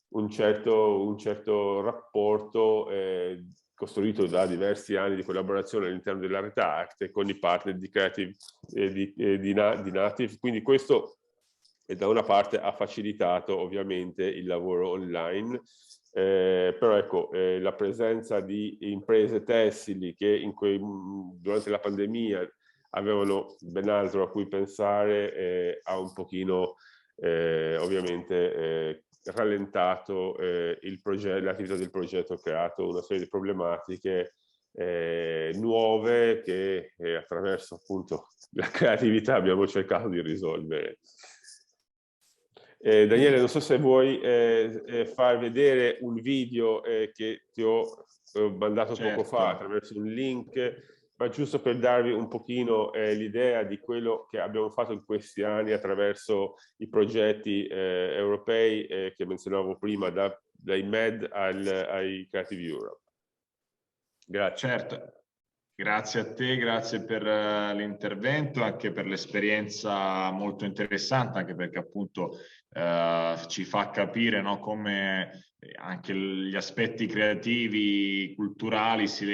un certo rapporto costruito da diversi anni di collaborazione all'interno della rete Acte con i partner di Creative di Native. Quindi questo da una parte ha facilitato ovviamente il lavoro online, però ecco, la presenza di imprese tessili che durante la pandemia avevano ben altro a cui pensare, ha un pochino ovviamente rallentato l'attività del progetto, ha creato una serie di problematiche nuove che attraverso appunto la creatività abbiamo cercato di risolvere. Daniele, non so se vuoi far vedere un video che ti ho mandato poco fa attraverso un link ma giusto per darvi un pochino l'idea di quello che abbiamo fatto in questi anni attraverso i progetti europei che menzionavo prima, dai MED ai Creative Europe. Grazie. Certo, grazie a te, grazie per l'intervento, anche per l'esperienza molto interessante, anche perché appunto ci fa capire, no, come anche gli aspetti creativi, culturali si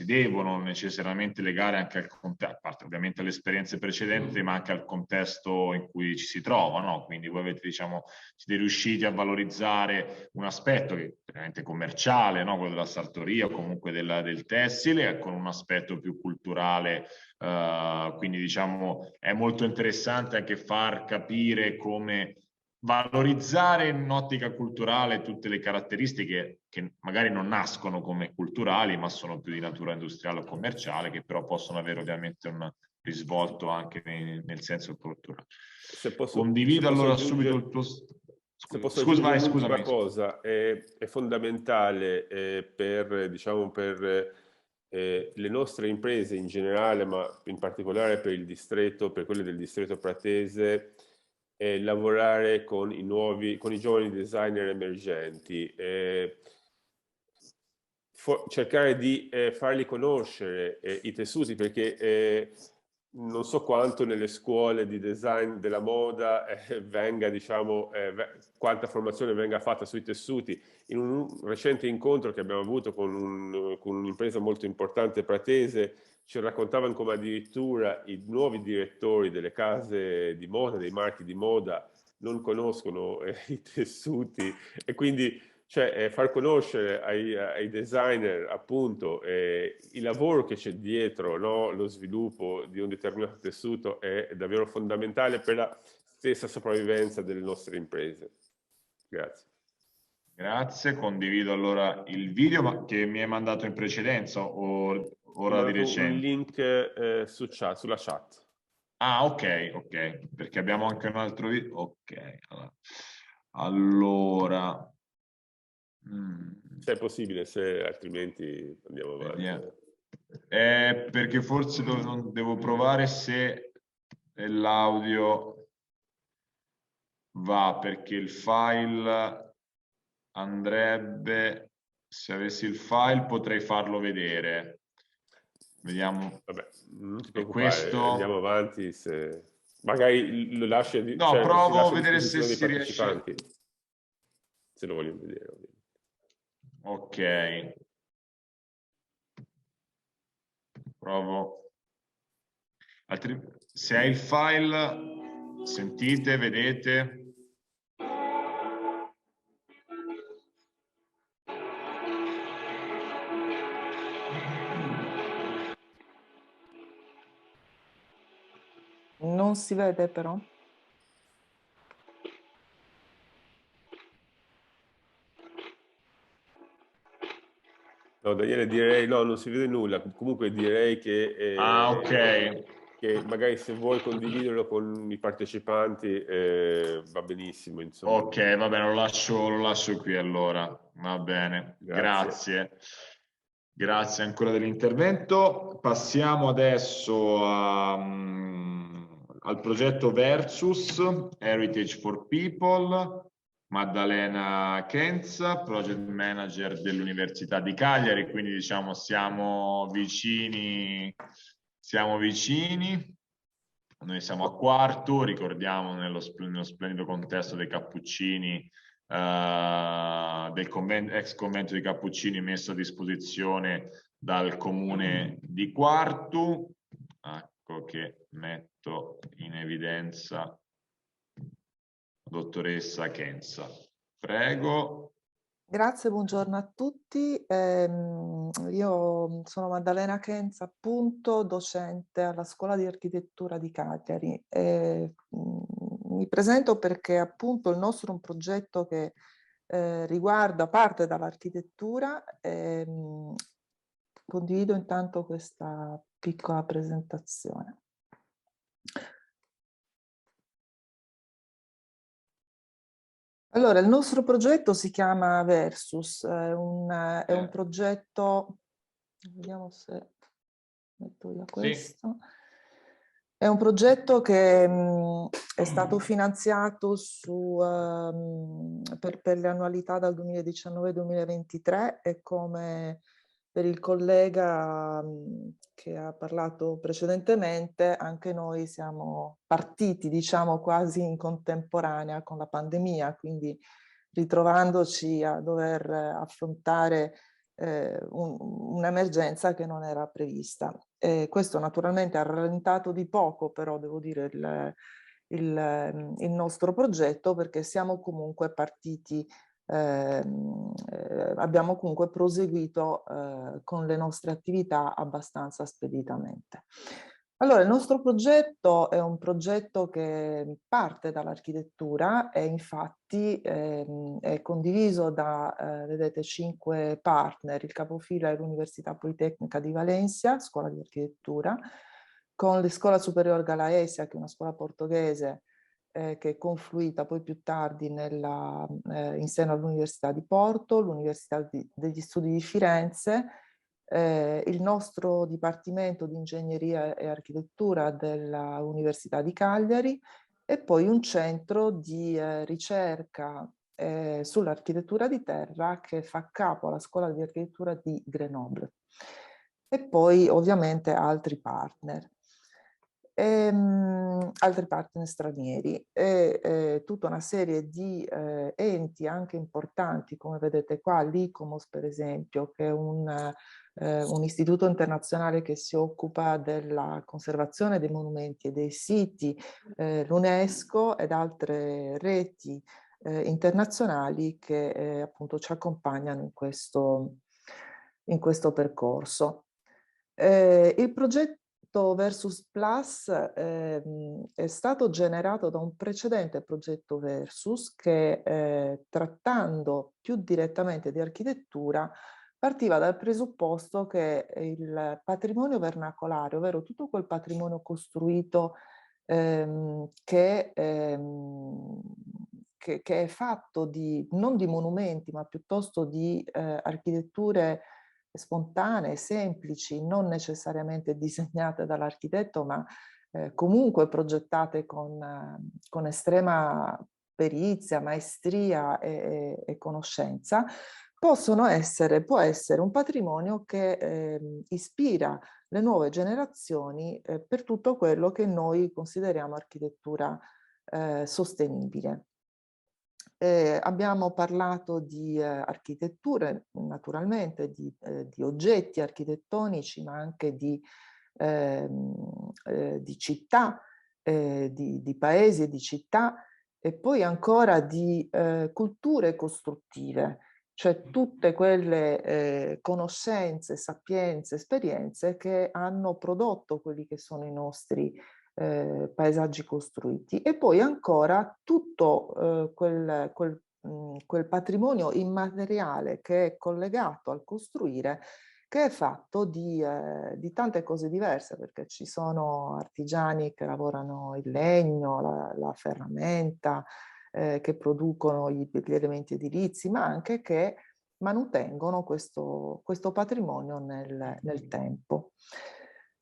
devono necessariamente legare anche al contesto, a parte ovviamente alle esperienze precedenti, ma anche al contesto in cui ci si trova, no? Quindi voi avete, diciamo, siete riusciti a valorizzare un aspetto che è veramente commerciale, no? Quello della sartoria o comunque del tessile, con un aspetto più culturale, quindi diciamo è molto interessante anche far capire come valorizzare in un'ottica culturale tutte le caratteristiche che magari non nascono come culturali, ma sono più di natura industriale o commerciale, che però possono avere ovviamente un risvolto anche nel senso culturale. Condivido allora subito il tuo... Se posso aggiungere un'ultima cosa, è fondamentale diciamo, per le nostre imprese in generale, ma in particolare per il distretto, per quelle del distretto pratese, lavorare con i giovani designer emergenti, cercare di farli conoscere i tessuti, perché non so quanto nelle scuole di design della moda venga, diciamo, quanta formazione venga fatta sui tessuti. In un recente incontro che abbiamo avuto con un'impresa molto importante pratese, ci raccontavano come addirittura i nuovi direttori delle case di moda, dei marchi di moda, non conoscono i tessuti, e quindi far conoscere ai designer appunto il lavoro che c'è dietro, no? Lo sviluppo di un determinato tessuto è davvero fondamentale per la stessa sopravvivenza delle nostre imprese. Grazie. Grazie, condivido allora il video che mi hai mandato in precedenza o ora di recente? Un link sulla chat. Ah, ok, perché abbiamo anche un altro video. Ok, allora. Se è possibile, se altrimenti andiamo avanti. Perché forse devo provare se l'audio va, perché il file andrebbe, se avessi il file potrei farlo vedere. Vediamo. Vabbè, non ti preoccupare, questo... andiamo avanti. Se... Magari lo lasci, no, provo a vedere se si partecipanti, se lo vogliono vedere. Ok. Provo. Se hai il file, sentite, vedete. Non si vede però. No, Daniele, direi no, non si vede nulla. Comunque direi che, ok, che magari se vuoi condividerlo con i partecipanti va benissimo. Insomma. Ok, va bene, lo lascio qui allora. Va bene, grazie. Grazie ancora dell'intervento. Passiamo adesso al progetto Versus, Heritage for People. Maddalena Kenza, Project Manager dell'Università di Cagliari, quindi diciamo siamo vicini. Noi siamo a Quartu, ricordiamo nello splendido contesto dei Cappuccini, del ex convento dei Cappuccini messo a disposizione dal comune di Quartu. Ecco che metto in evidenza dottoressa Kenza. Prego. Grazie, buongiorno a tutti. Io sono Maddalena Kenza, appunto, docente alla Scuola di Architettura di Cagliari. Mi presento perché appunto il nostro è un progetto che riguarda parte dall'architettura. Condivido intanto questa piccola presentazione. Allora, il nostro progetto si chiama Versus, è un progetto, vediamo se metto via questo. È un progetto che è stato finanziato per le annualità dal 2019-2023 e come per il collega che ha parlato precedentemente, anche noi siamo partiti, diciamo, quasi in contemporanea con la pandemia, quindi ritrovandoci a dover affrontare un'emergenza che non era prevista. Questo naturalmente ha rallentato di poco, però devo dire, il nostro progetto, perché siamo comunque partiti, abbiamo comunque proseguito con le nostre attività abbastanza speditamente. Allora, il nostro progetto è un progetto che parte dall'architettura e infatti è condiviso da, vedete, 5 partner. Il capofila è l'Università Politecnica di Valencia, scuola di architettura, con la Scuola Superiore Galaesia, che è una scuola portoghese che è confluita poi più tardi in seno all'Università di Porto, l'Università degli Studi di Firenze, il nostro Dipartimento di Ingegneria e Architettura dell'Università di Cagliari e poi un centro di ricerca sull'architettura di terra che fa capo alla Scuola di Architettura di Grenoble. E poi ovviamente altri partner stranieri e tutta una serie di enti anche importanti, come vedete qua, l'ICOMOS per esempio, che è un istituto internazionale che si occupa della conservazione dei monumenti e dei siti, l'UNESCO ed altre reti internazionali che appunto ci accompagnano in questo percorso. Il progetto Versus Plus è stato generato da un precedente progetto Versus che trattando più direttamente di architettura partiva dal presupposto che il patrimonio vernacolare, ovvero tutto quel patrimonio costruito che è fatto non di monumenti ma piuttosto di architetture spontanee, semplici, non necessariamente disegnate dall'architetto, ma comunque progettate con estrema perizia, maestria e conoscenza, può essere un patrimonio che ispira le nuove generazioni per tutto quello che noi consideriamo architettura sostenibile. Abbiamo parlato di architetture, naturalmente, di oggetti architettonici, ma anche di città, di paesi e di città, e poi ancora di culture costruttive, cioè tutte quelle conoscenze, sapienze, esperienze che hanno prodotto quelli che sono i nostri paesaggi costruiti, e poi ancora tutto quel patrimonio immateriale che è collegato al costruire, che è fatto di tante cose diverse, perché ci sono artigiani che lavorano il legno, la ferramenta, che producono gli elementi edilizi, ma anche che manutengono questo patrimonio nel tempo.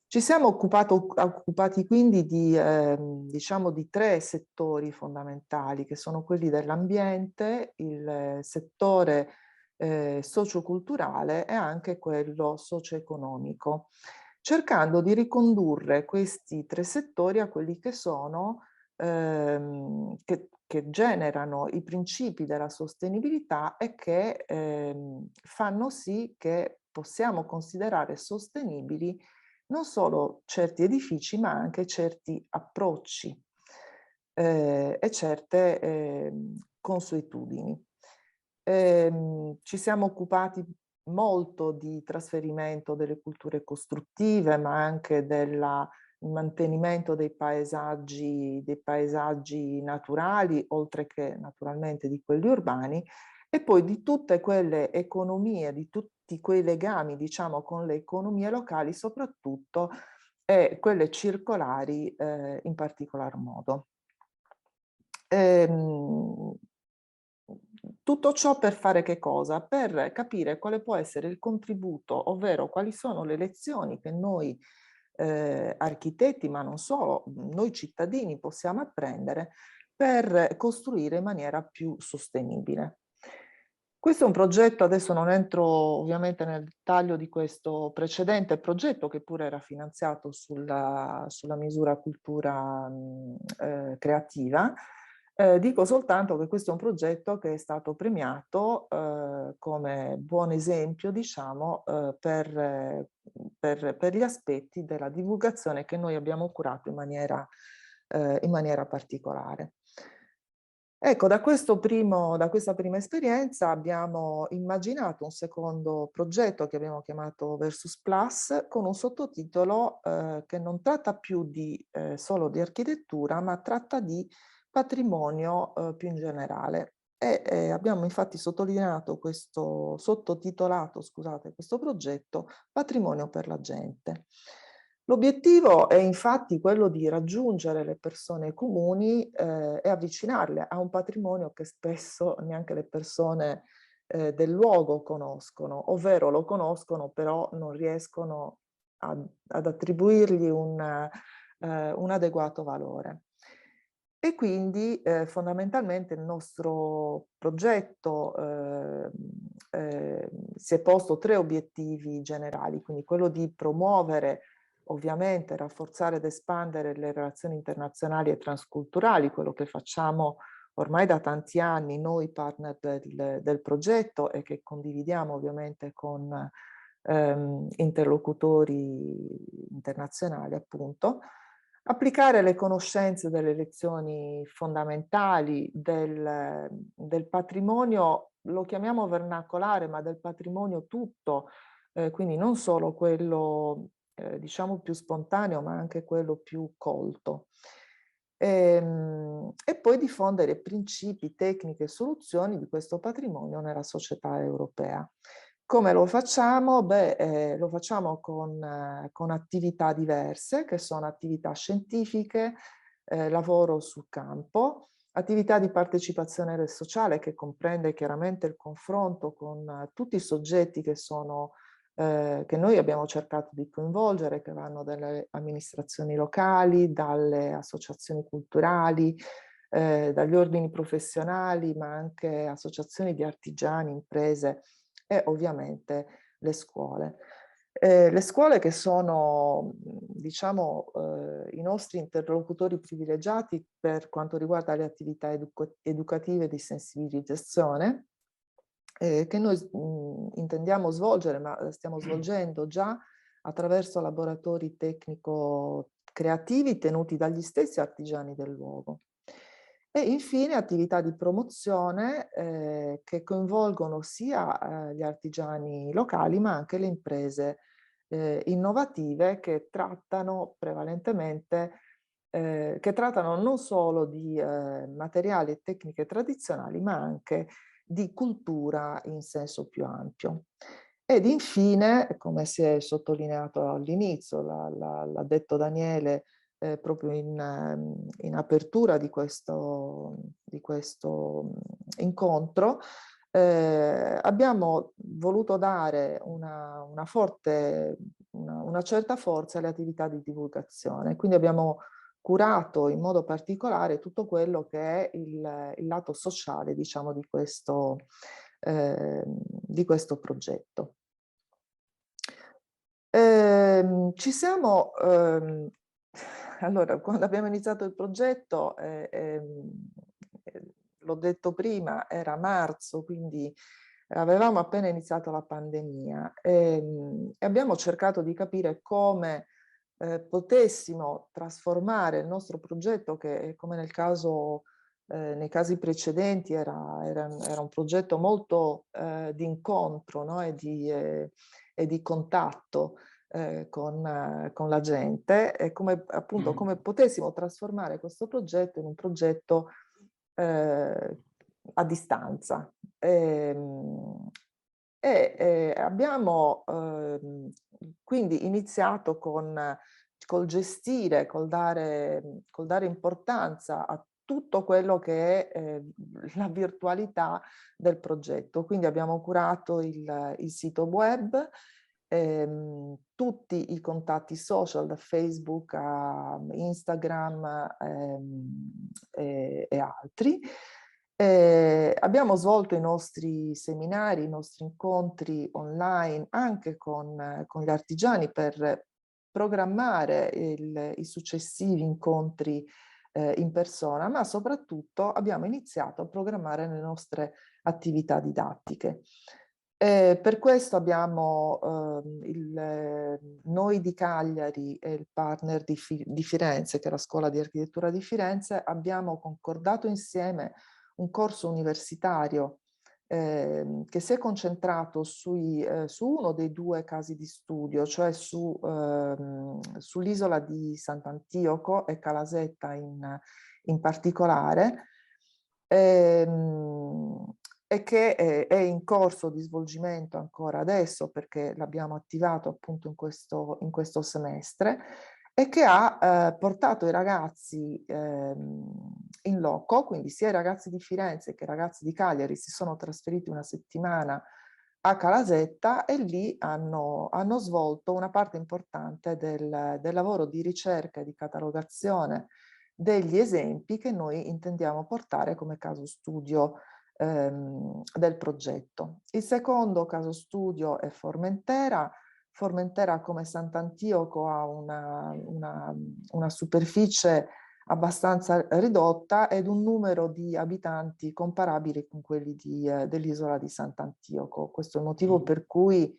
Ci siamo occupati quindi diciamo di 3 settori fondamentali, che sono quelli dell'ambiente, il settore socioculturale e anche quello socio-economico, cercando di ricondurre questi 3 settori a quelli che sono che generano i principi della sostenibilità e che fanno sì che possiamo considerare sostenibili non solo certi edifici, ma anche certi approcci e certe consuetudini. Ci siamo occupati molto di trasferimento delle culture costruttive, ma anche del mantenimento dei paesaggi naturali, oltre che naturalmente di quelli urbani, e poi di tutte quelle economie, di tutti quei legami, diciamo, con le economie locali soprattutto, e quelle circolari in particolar modo. Tutto ciò per fare che cosa? Per capire quale può essere il contributo, ovvero quali sono le lezioni che noi architetti, ma non solo, noi cittadini possiamo apprendere per costruire in maniera più sostenibile. Questo è un progetto, adesso non entro ovviamente nel dettaglio di questo precedente progetto che pure era finanziato sulla misura cultura creativa. Dico soltanto che questo è un progetto che è stato premiato come buon esempio, diciamo, per gli aspetti della divulgazione che noi abbiamo curato in maniera particolare. Ecco, da questa prima esperienza abbiamo immaginato un secondo progetto che abbiamo chiamato Versus Plus, con un sottotitolo che non tratta più solo di architettura, ma tratta di patrimonio più in generale. Abbiamo infatti sottotitolato, scusate, questo progetto Patrimonio per la gente. L'obiettivo è infatti quello di raggiungere le persone comuni e avvicinarle a un patrimonio che spesso neanche le persone del luogo conoscono, ovvero lo conoscono però non riescono ad attribuirgli un adeguato valore. E quindi fondamentalmente il nostro progetto si è posto 3 obiettivi generali, quindi quello di promuovere, ovviamente rafforzare ed espandere le relazioni internazionali e transculturali, quello che facciamo ormai da tanti anni noi partner del progetto e che condividiamo ovviamente con interlocutori internazionali appunto. Applicare le conoscenze delle lezioni fondamentali del patrimonio, lo chiamiamo vernacolare, ma del patrimonio tutto, quindi non solo quello diciamo più spontaneo, ma anche quello più colto. E poi diffondere principi, tecniche e soluzioni di questo patrimonio nella società europea. Come lo facciamo? Lo facciamo con attività diverse, che sono attività scientifiche, lavoro sul campo, attività di partecipazione sociale che comprende chiaramente il confronto con tutti i soggetti che noi abbiamo cercato di coinvolgere, che vanno dalle amministrazioni locali, dalle associazioni culturali, dagli ordini professionali, ma anche associazioni di artigiani, imprese e ovviamente le scuole. Le scuole che sono, diciamo, i nostri interlocutori privilegiati per quanto riguarda le attività educative di sensibilizzazione, che noi intendiamo svolgere, ma stiamo svolgendo già attraverso laboratori tecnico-creativi tenuti dagli stessi artigiani del luogo. E infine attività di promozione che coinvolgono sia gli artigiani locali ma anche le imprese innovative che trattano prevalentemente, che trattano non solo di materiali e tecniche tradizionali ma anche di cultura in senso più ampio. Ed infine, come si è sottolineato all'inizio, l'ha detto Daniele, proprio in apertura di questo incontro, abbiamo voluto dare una certa forza alle attività di divulgazione. Quindi abbiamo curato in modo particolare tutto quello che è il lato sociale, diciamo, di questo progetto. Allora, quando abbiamo iniziato il progetto, l'ho detto prima, era marzo, quindi avevamo appena iniziato la pandemia e abbiamo cercato di capire come potessimo trasformare il nostro progetto, che come nei casi precedenti era un progetto molto di incontro, no? e di contatto con la gente, e appunto come potessimo trasformare questo progetto in un progetto a distanza. Abbiamo quindi iniziato col gestire, col dare importanza a tutto quello che è la virtualità del progetto. Quindi abbiamo curato il sito web tutti i contatti social, da Facebook a Instagram e altri. Abbiamo svolto i nostri seminari, i nostri incontri online anche con gli artigiani per programmare i successivi incontri in persona, ma soprattutto abbiamo iniziato a programmare le nostre attività didattiche. Per questo abbiamo noi di Cagliari e il partner di Firenze, che è la Scuola di Architettura di Firenze, abbiamo concordato insieme un corso universitario che si è concentrato su uno dei due casi di studio, cioè sull'isola di Sant'Antioco e Calasetta in particolare, e che è in corso di svolgimento ancora adesso, perché l'abbiamo attivato appunto in questo semestre, e che ha portato i ragazzi in loco, quindi sia i ragazzi di Firenze che i ragazzi di Cagliari si sono trasferiti una settimana a Calasetta e lì hanno svolto una parte importante del lavoro di ricerca e di catalogazione degli esempi che noi intendiamo portare come caso studio del progetto. Il secondo caso studio è Formentera. Formentera, come Sant'Antioco, ha una superficie abbastanza ridotta ed un numero di abitanti comparabili con quelli dell'isola di Sant'Antioco. Questo è il motivo per cui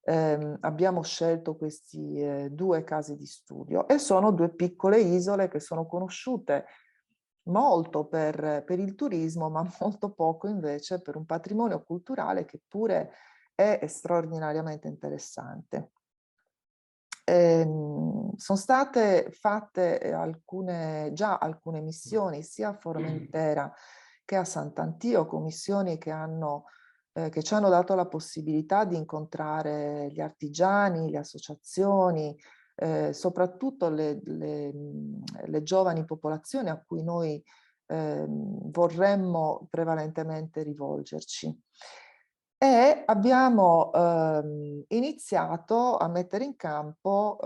abbiamo scelto questi due casi di studio, e sono due piccole isole che sono conosciute molto per il turismo, ma molto poco invece per un patrimonio culturale che pure è straordinariamente interessante. Sono state fatte già alcune missioni sia a Formentera che a Sant'Antioco, missioni che ci hanno dato la possibilità di incontrare gli artigiani, le associazioni, soprattutto le giovani popolazioni a cui noi vorremmo prevalentemente rivolgerci. E abbiamo iniziato a mettere in campo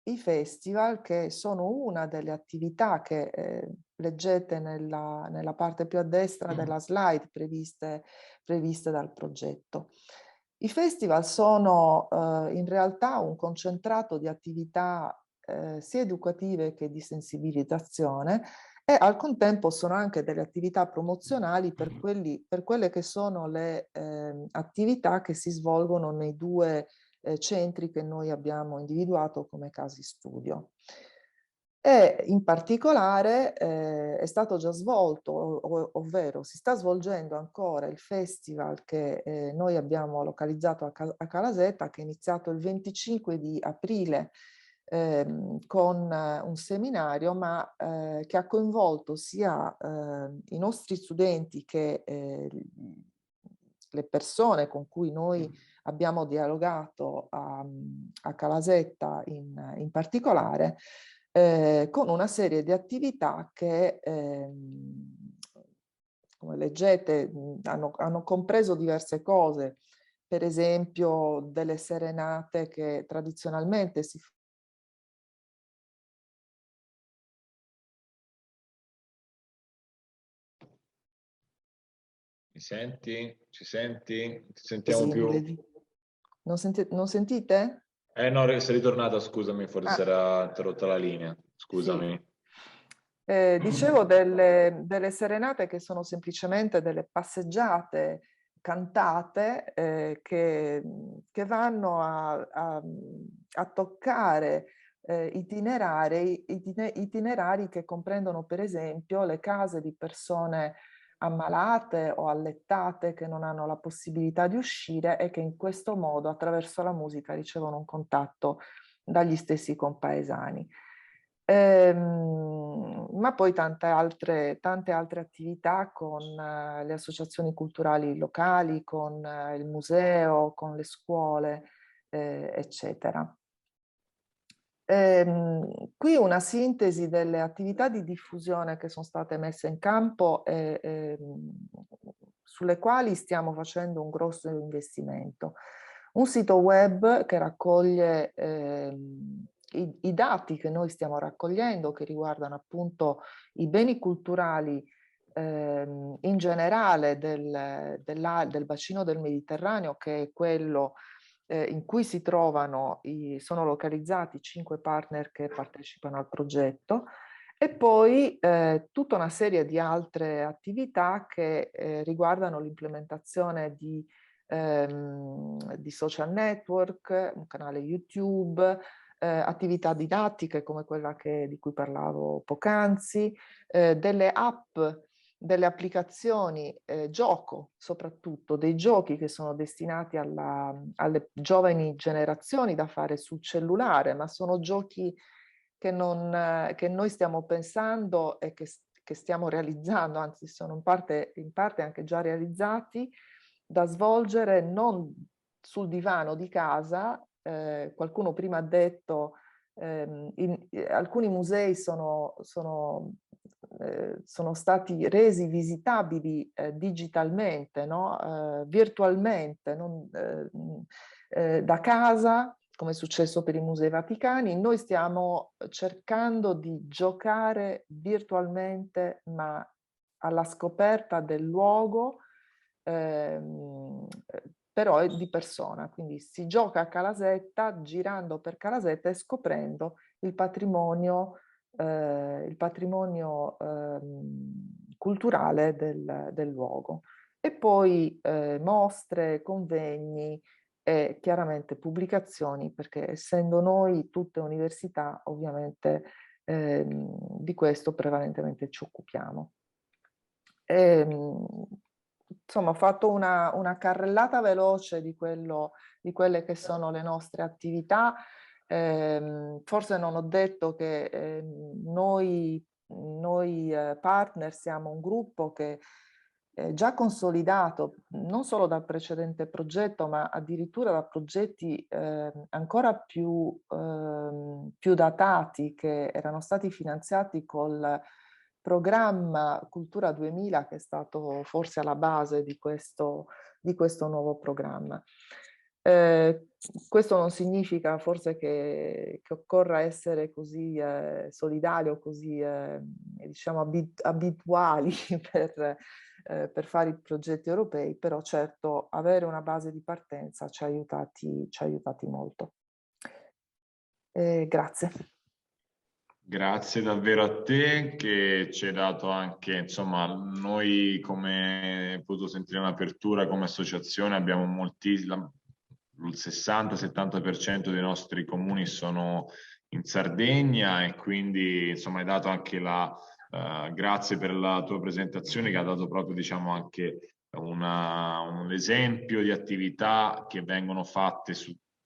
i festival, che sono una delle attività che leggete nella parte più a destra della slide previste dal progetto. I festival sono in realtà un concentrato di attività sia educative che di sensibilizzazione, e al contempo sono anche delle attività promozionali per quelle che sono le attività che si svolgono nei due centri che noi abbiamo individuato come casi studio. E in particolare è stato già svolto, ovvero si sta svolgendo ancora il festival che noi abbiamo localizzato a Calasetta, che è iniziato il 25 di aprile con un seminario, ma che ha coinvolto sia i nostri studenti che le persone con cui noi abbiamo dialogato a Calasetta in particolare, con una serie di attività che, come leggete, hanno compreso diverse cose, per esempio delle serenate che tradizionalmente si fanno. Mi senti? Ci senti? Ti sentiamo più? Non sentite? No, sei ritornata, scusami, forse si era interrotta la linea, scusami. Sì. Dicevo delle serenate che sono semplicemente delle passeggiate cantate che vanno a toccare itinerari che comprendono per esempio le case di persone ammalate o allettate che non hanno la possibilità di uscire e che in questo modo attraverso la musica ricevono un contatto dagli stessi compaesani. Ma poi tante altre attività con le associazioni culturali locali, con il museo, con le scuole, eccetera. Qui una sintesi delle attività di diffusione che sono state messe in campo e sulle quali stiamo facendo un grosso investimento. un sito web che raccoglie i dati che noi stiamo raccogliendo, che riguardano appunto i beni culturali in generale del bacino del Mediterraneo, che è quello in cui si trovano, sono localizzati 5 partner che partecipano al progetto, e poi tutta una serie di altre attività che riguardano l'implementazione di social network, un canale YouTube, attività didattiche come quella di cui parlavo poc'anzi, delle app, delle applicazioni, gioco, soprattutto dei giochi che sono destinati alle giovani generazioni da fare sul cellulare, ma sono giochi che noi stiamo pensando e che stiamo realizzando, anzi sono in parte anche già realizzati, da svolgere non sul divano di casa. Qualcuno prima ha detto alcuni musei sono stati resi visitabili digitalmente, no? Virtualmente, da casa, come è successo per i Musei Vaticani. Noi stiamo cercando di giocare virtualmente, ma alla scoperta del luogo, però è di persona, quindi si gioca a Calasetta, girando per Calasetta e scoprendo il patrimonio culturale del luogo. E poi mostre, convegni e chiaramente pubblicazioni, perché essendo noi tutte università, ovviamente di questo prevalentemente ci occupiamo. Insomma, ho fatto una carrellata veloce di quelle che sono le nostre attività. Forse non ho detto che noi partner siamo un gruppo che è già consolidato non solo dal precedente progetto, ma addirittura da progetti ancora più datati, che erano stati finanziati col programma Cultura 2000, che è stato forse alla base di questo nuovo programma. Questo non significa forse che occorra essere così solidali o così diciamo abituali per fare i progetti europei, però certo avere una base di partenza ci ha aiutati molto. Grazie. Grazie davvero a te, che ci hai dato anche, insomma, noi, come hai potuto sentire in apertura, come associazione abbiamo il 60-70% dei nostri comuni sono in Sardegna, e quindi insomma hai dato anche grazie per la tua presentazione, che ha dato proprio, diciamo, anche un esempio di attività che vengono fatte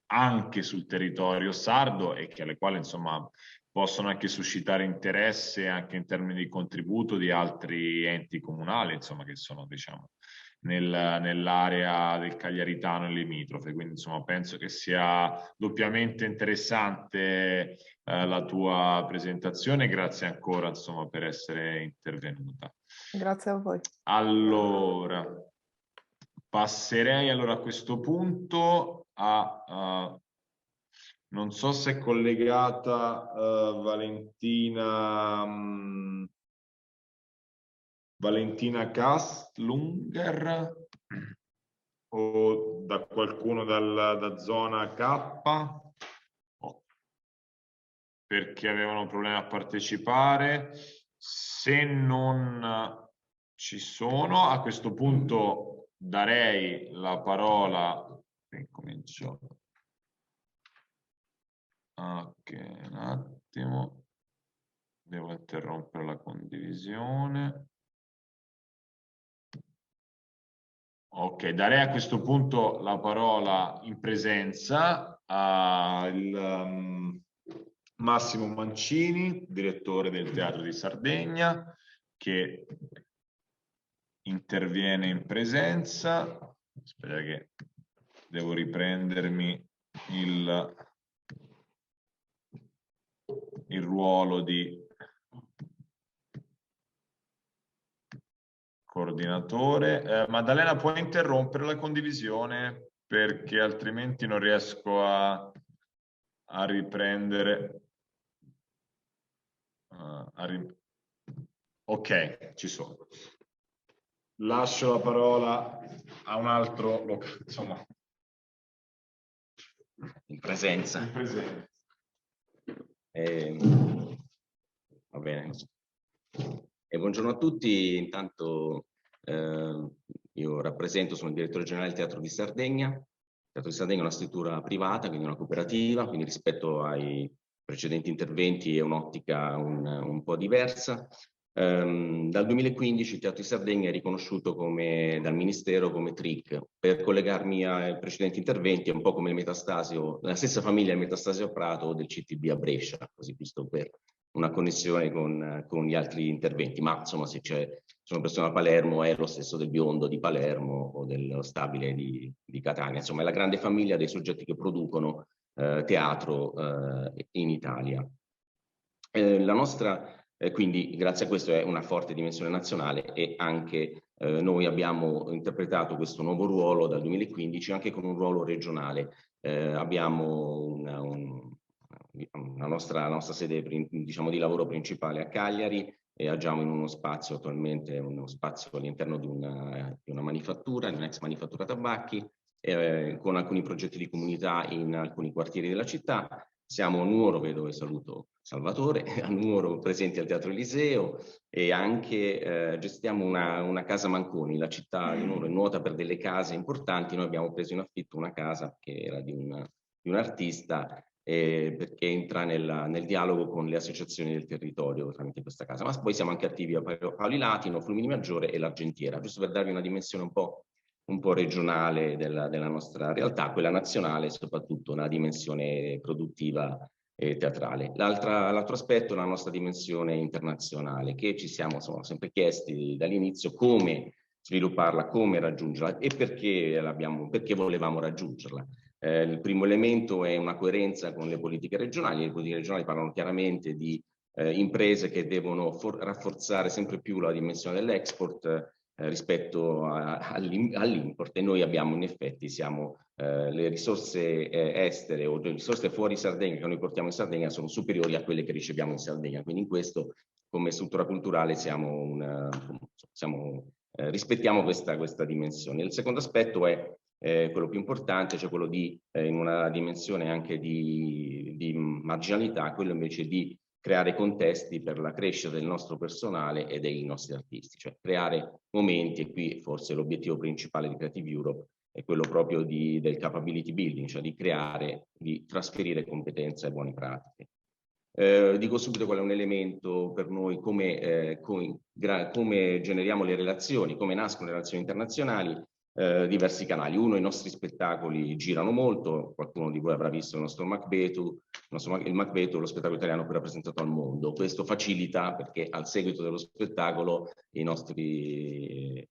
anche sul territorio sardo, e alle quali insomma possono anche suscitare interesse anche in termini di contributo di altri enti comunali, insomma, che sono, diciamo, nell'area del Cagliaritano e limitrofe. Quindi insomma penso che sia doppiamente interessante la tua presentazione. Grazie ancora, insomma, per essere intervenuta. Grazie a voi. Allora, passerei a questo punto non so se è collegata Valentina Kastlunger o da qualcuno da zona K, perché avevano problemi a partecipare. Se non ci sono, a questo punto darei la parola. Comincio. Ok, un attimo, devo interrompere la condivisione. Ok, darei a questo punto la parola in presenza al Massimo Mancini, direttore del Teatro di Sardegna, che interviene in presenza. Aspetta che devo riprendermi il ruolo di coordinatore. Maddalena, puoi interrompere la condivisione? perché altrimenti non riesco a riprendere. Ok, ci sono. Lascio la parola a un altro, insomma, in presenza. In presenza. Va bene. Buongiorno a tutti. Intanto io rappresento, sono il direttore generale del Teatro di Sardegna. Il Teatro di Sardegna è una struttura privata, quindi una cooperativa, quindi rispetto ai precedenti interventi è un'ottica un po' diversa. Dal 2015 il Teatro di Sardegna è riconosciuto dal Ministero come TRIC. Per collegarmi ai precedenti interventi è un po' come il Metastasio, la stessa famiglia del Metastasio a Prato o del CTB a Brescia, così visto per una connessione con gli altri interventi, ma insomma se sono persone a Palermo è lo stesso del Biondo di Palermo o dello Stabile di Catania, insomma è la grande famiglia dei soggetti che producono teatro in Italia. La nostra quindi grazie a questo è una forte dimensione nazionale e anche noi abbiamo interpretato questo nuovo ruolo dal 2015 anche con un ruolo regionale. Abbiamo la nostra sede diciamo, di lavoro principale a Cagliari e agiamo in uno spazio attualmente, uno spazio all'interno di una manifattura, di un'ex manifattura tabacchi, con alcuni progetti di comunità in alcuni quartieri della città. Siamo a Nuoro, dove saluto Salvatore, a Nuoro presenti al Teatro Eliseo e anche gestiamo una casa Manconi. La città di Nuoro è nota per delle case importanti, noi abbiamo preso in affitto una casa che era di un artista perché entra nel dialogo con le associazioni del territorio tramite questa casa. Ma poi siamo anche attivi a Paoli Latino, Flumini Maggiore e l'Argentiera, giusto per darvi una dimensione un po' regionale della nostra realtà, quella nazionale soprattutto una dimensione produttiva e teatrale. L'altro aspetto è la nostra dimensione internazionale, che ci siamo sempre chiesti dall'inizio come svilupparla, come raggiungerla e perché volevamo raggiungerla. Il primo elemento è una coerenza con le politiche regionali. Le politiche regionali parlano chiaramente di imprese che devono rafforzare sempre più la dimensione dell'export rispetto all'import e noi abbiamo in effetti le risorse estere o le risorse fuori Sardegna che noi portiamo in Sardegna sono superiori a quelle che riceviamo in Sardegna, quindi in questo come struttura culturale rispettiamo questa dimensione. Il secondo aspetto è quello più importante, cioè quello in una dimensione anche di marginalità, quello invece di creare contesti per la crescita del nostro personale e dei nostri artisti, cioè creare momenti, e qui forse l'obiettivo principale di Creative Europe è quello proprio del capability building, cioè di trasferire competenze e buone pratiche. Dico subito qual è un elemento per noi, come generiamo le relazioni, come nascono le relazioni internazionali. Diversi canali. Uno, i nostri spettacoli girano molto, qualcuno di voi avrà visto il nostro Macbethu, lo spettacolo italiano più rappresentato al mondo. Questo facilita perché al seguito dello spettacolo sia i nostri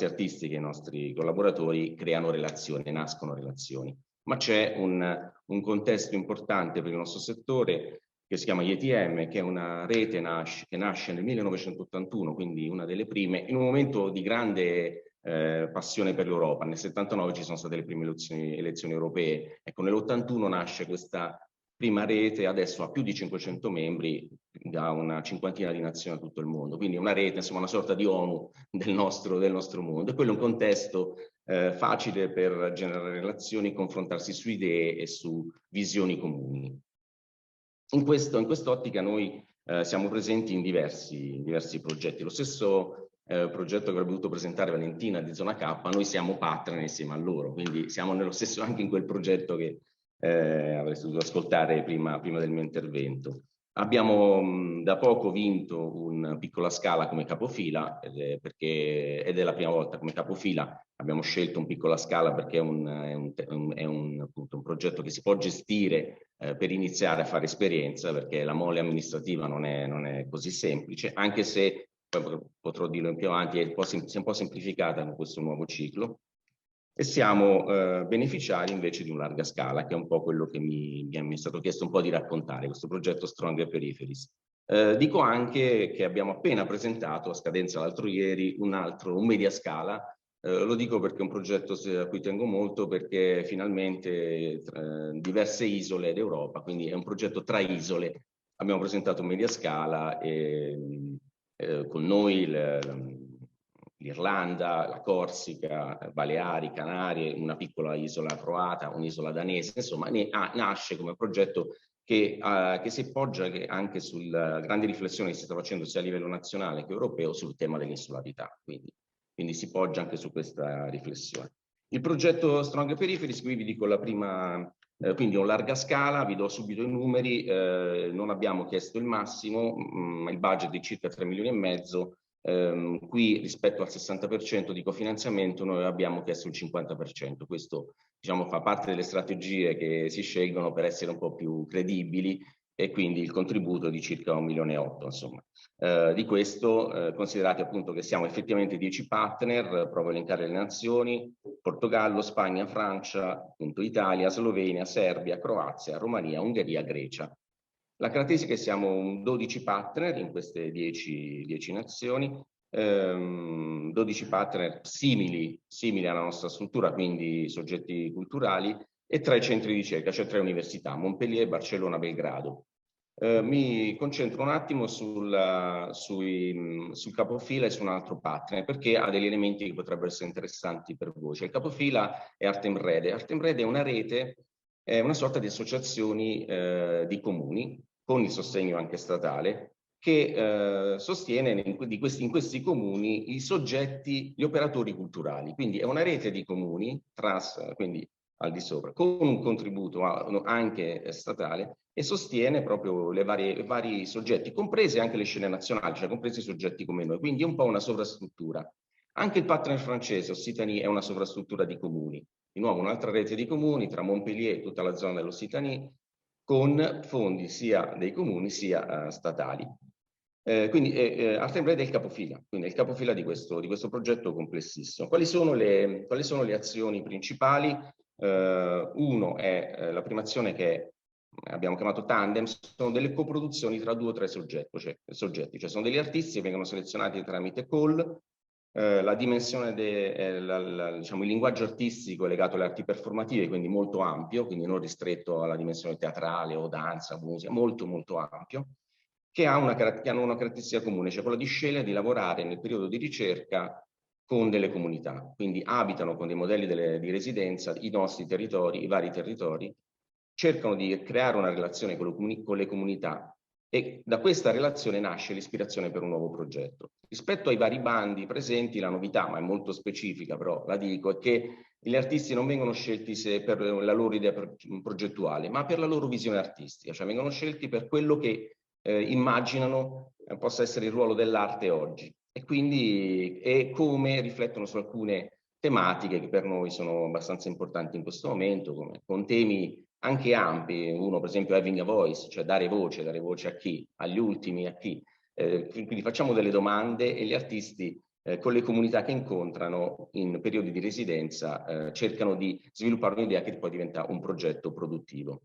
artisti che i nostri collaboratori creano relazioni, nascono relazioni. Ma c'è un contesto importante per il nostro settore che si chiama IETM, che è una rete che nasce nel 1981, quindi una delle prime, in un momento di grande passione per l'Europa. Nel 79 ci sono state le prime elezioni europee. Ecco, nell'81 nasce questa prima rete, adesso ha più di 500 membri da una cinquantina di nazioni a tutto il mondo. Quindi una rete, insomma, una sorta di ONU del nostro mondo. E quello è un contesto facile per generare relazioni, confrontarsi su idee e su visioni comuni. In quest'ottica noi siamo presenti in diversi progetti. Lo stesso progetto che avrebbe dovuto presentare Valentina di Zona K, noi siamo partner insieme a loro, quindi siamo nello stesso anche in quel progetto che avreste dovuto ascoltare prima del mio intervento. Abbiamo da poco vinto un Piccola Scala come capofila, ed è la prima volta come capofila. Abbiamo scelto un Piccola Scala perché è un progetto che si può gestire per iniziare a fare esperienza, perché la mole amministrativa non è così semplice, anche se poi potrò dirlo più avanti, si è un po' semplificata con questo nuovo ciclo. E siamo beneficiari invece di un larga scala, che è un po' quello che mi è stato chiesto un po' di raccontare, questo progetto Stronger Peripheries. Dico anche che abbiamo appena presentato, a scadenza l'altro ieri, un media scala Lo dico perché è un progetto a cui tengo molto, perché finalmente diverse isole d'Europa, quindi è un progetto tra isole. Abbiamo presentato un media scala e con noi l'Irlanda, la Corsica, Baleari, Canarie, una piccola isola croata, un'isola danese, insomma nasce come progetto che si poggia anche sulla grande riflessione che si sta facendo sia a livello nazionale che europeo sul tema dell'insularità. Quindi si poggia anche su questa riflessione. Il progetto Strong Peripheries, qui vi dico la prima, quindi ho larga scala, vi do subito i numeri, non abbiamo chiesto il massimo, il budget di circa 3 milioni e mezzo, qui rispetto al 60% di cofinanziamento noi abbiamo chiesto il 50%, questo diciamo fa parte delle strategie che si scelgono per essere un po' più credibili, e quindi il contributo di circa 1,8 milioni, insomma. Di questo, considerate appunto che siamo effettivamente 10 partner, provo a elencare le nazioni: Portogallo, Spagna, Francia, appunto Italia, Slovenia, Serbia, Croazia, Romania, Ungheria, Grecia. La caratteristica è che siamo 12 partner in queste 10 nazioni, 12 partner simili alla nostra struttura, quindi soggetti culturali, e 3 centri di ricerca, cioè 3 università, Montpellier, Barcellona, Belgrado. Mi concentro un attimo sul capofila e su un altro partner, perché ha degli elementi che potrebbero essere interessanti per voi. Cioè, il capofila è Artemrede. Artemrede è una rete, è una sorta di associazioni di comuni, con il sostegno anche statale, che sostiene in questi comuni i soggetti, gli operatori culturali. Quindi è una rete di comuni, quindi al di sopra, con un contributo anche statale, e sostiene proprio vari soggetti, comprese anche le scene nazionali, cioè compresi i soggetti come noi, quindi è un po' una sovrastruttura. Anche il partner francese, Occitanie, è una sovrastruttura di comuni, di nuovo un'altra rete di comuni tra Montpellier e tutta la zona dell'Occitanie, con fondi sia dei comuni sia statali. Quindi Artemrede è il capofila, quindi è il capofila di questo progetto complessissimo. Quali sono le azioni principali? Uno è la prima azione, che abbiamo chiamato Tandem, sono delle coproduzioni tra 2 o 3 soggetti, cioè sono degli artisti che vengono selezionati tramite call. La dimensione diciamo, il linguaggio artistico è legato alle arti performative, quindi molto ampio, quindi non ristretto alla dimensione teatrale o danza, musica, molto molto ampio, che hanno una caratteristica comune, cioè quella di scegliere di lavorare nel periodo di ricerca con delle comunità, quindi abitano con dei modelli di residenza i nostri territori, i vari territori, cercano di creare una relazione con le comunità, e da questa relazione nasce l'ispirazione per un nuovo progetto. Rispetto ai vari bandi presenti, la novità, ma è molto specifica, però la dico, è che gli artisti non vengono scelti per la loro idea progettuale, ma per la loro visione artistica, cioè vengono scelti per quello che immaginano possa essere il ruolo dell'arte oggi, e quindi come riflettono su alcune tematiche che per noi sono abbastanza importanti in questo momento, con temi anche ampi. Uno, per esempio, having a voice, cioè dare voce a chi? Agli ultimi, a chi? Quindi facciamo delle domande, e gli artisti con le comunità che incontrano in periodi di residenza cercano di sviluppare un'idea che poi diventa un progetto produttivo.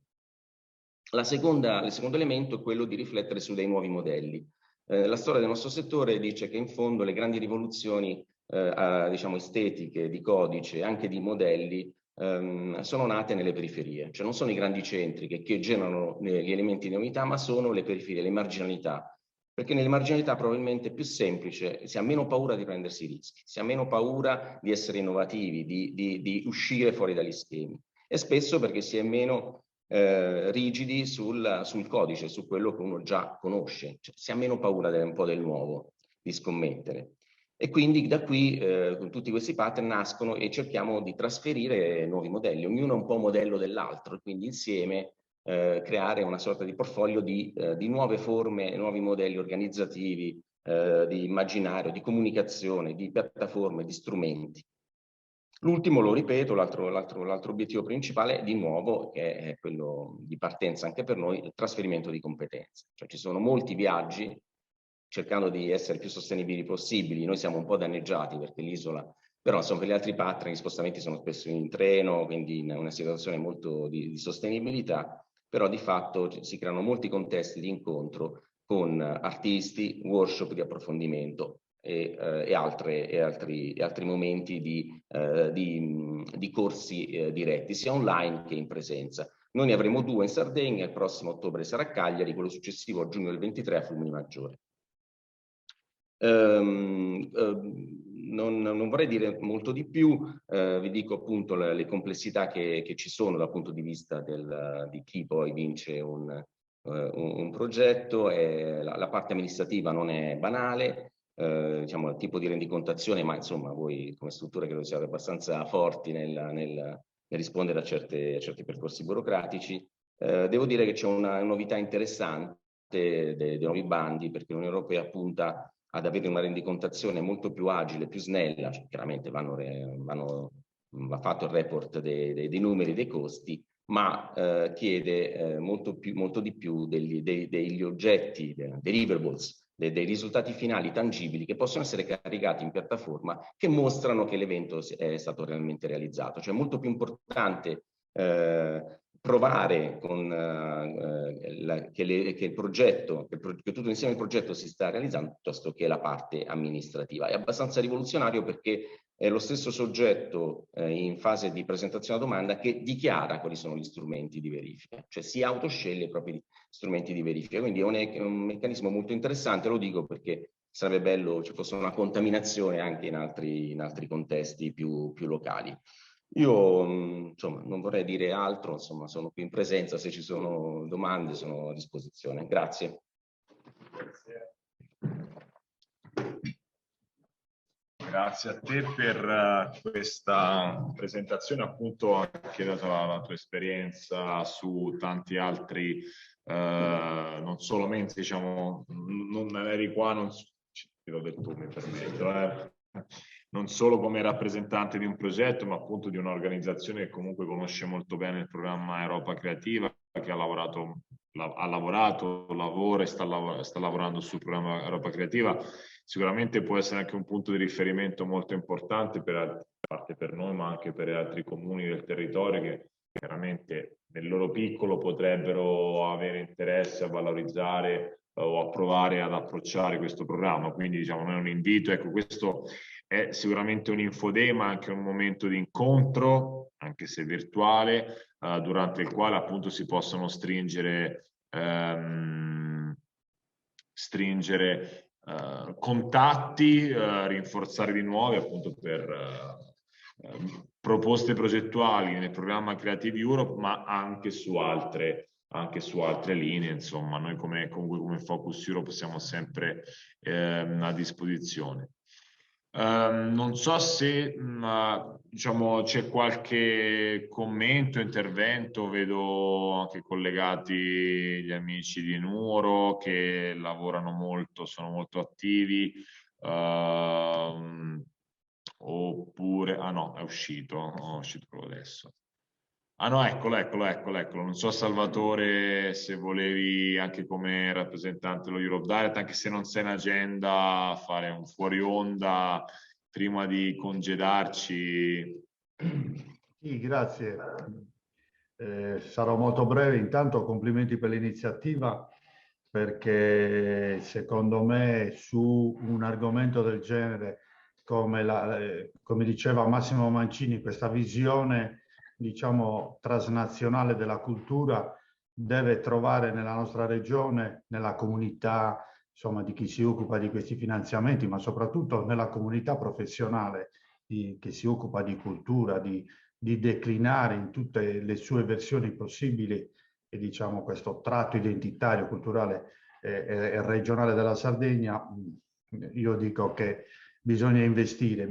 Il secondo elemento è quello di riflettere su dei nuovi modelli. La storia del nostro settore dice che in fondo le grandi rivoluzioni diciamo estetiche, di codice, anche di modelli, sono nate nelle periferie, cioè non sono i grandi centri che generano gli elementi di novità, ma sono le periferie, le marginalità, perché nelle marginalità probabilmente è più semplice, si ha meno paura di prendersi rischi, si ha meno paura di essere innovativi, di uscire fuori dagli schemi, e spesso perché si è meno rigidi sul codice, su quello che uno già conosce, cioè, si ha meno paura un po' del nuovo, di scommettere. E quindi da qui con tutti questi partner nascono, e cerchiamo di trasferire nuovi modelli, ognuno è un po' modello dell'altro, e quindi insieme creare una sorta di portfolio di nuove forme, nuovi modelli organizzativi, di immaginario, di comunicazione, di piattaforme, di strumenti. L'ultimo, lo ripeto, l'altro obiettivo principale, di nuovo, che è quello di partenza anche per noi, il trasferimento di competenze. Cioè ci sono molti viaggi, cercando di essere più sostenibili possibili. Noi siamo un po' danneggiati perché l'isola, però insomma per gli altri partner gli spostamenti sono spesso in treno, quindi in una situazione molto di sostenibilità, però di fatto si creano molti contesti di incontro con artisti, workshop di approfondimento, e altri momenti di corsi diretti, sia online che in presenza. Noi ne avremo 2 in Sardegna, il prossimo ottobre sarà a Cagliari, quello successivo a giugno del 23 a Flumini Maggiore. Non vorrei dire molto di più, vi dico appunto le complessità che ci sono dal punto di vista di chi poi vince un progetto. La parte amministrativa non è banale, diciamo il tipo di rendicontazione, ma insomma voi come struttura credo siate abbastanza forti nel rispondere a certi percorsi burocratici. Devo dire che c'è una novità interessante dei nuovi bandi, perché l'Unione Europea punta ad avere una rendicontazione molto più agile, più snella. Cioè, chiaramente va fatto il report dei numeri, dei costi, ma chiede molto di più degli oggetti, deliverables, dei risultati finali tangibili che possono essere caricati in piattaforma, che mostrano che l'evento è stato realmente realizzato. Cioè è molto più importante provare che il progetto, che tutto insieme il progetto si sta realizzando, piuttosto che la parte amministrativa. È abbastanza rivoluzionario perché è lo stesso soggetto in fase di presentazione a domanda che dichiara quali sono gli strumenti di verifica, cioè si autosceglie i propri strumenti di verifica. Quindi è un meccanismo molto interessante, lo dico perché sarebbe bello ci fosse una contaminazione anche in altri contesti più locali. Io insomma non vorrei dire altro, insomma sono qui in presenza, se ci sono domande sono a disposizione. Grazie. Grazie a te per questa presentazione, appunto anche data la tua esperienza su tanti altri, non solamente diciamo, non eri qua, te l'ho detto, mi permetto, non solo come rappresentante di un progetto, ma appunto di un'organizzazione che comunque conosce molto bene il programma Europa Creativa, che lavora e sta lavorando sul programma Europa Creativa. Sicuramente può essere anche un punto di riferimento molto importante a parte per noi, ma anche per altri comuni del territorio che chiaramente nel loro piccolo potrebbero avere interesse a valorizzare o a provare ad approcciare questo programma. Quindi diciamo, non è un invito, ecco, questo è sicuramente un infodema, anche un momento di incontro, anche se virtuale, durante il quale appunto si possono stringere contatti, rinforzare di nuovi appunto per proposte progettuali nel programma Creative Europe, ma anche su altre linee. Insomma, noi come Focus Europe siamo sempre a disposizione. Non so se diciamo, c'è qualche commento, intervento. Vedo anche collegati gli amici di Nuoro che lavorano molto, sono molto attivi, oppure no, è uscito proprio adesso. No, eccolo. Non so, Salvatore, se volevi anche come rappresentante dello Europe Direct, anche se non sei in agenda, fare un fuori onda prima di congedarci. Sì, grazie. Sarò molto breve. Intanto complimenti per l'iniziativa, perché secondo me su un argomento del genere, come diceva Massimo Mancini, questa visione diciamo transnazionale della cultura deve trovare nella nostra regione, nella comunità insomma di chi si occupa di questi finanziamenti, ma soprattutto nella comunità professionale che si occupa di cultura, di declinare in tutte le sue versioni possibili e diciamo questo tratto identitario, culturale e regionale della Sardegna. Io dico che bisogna investire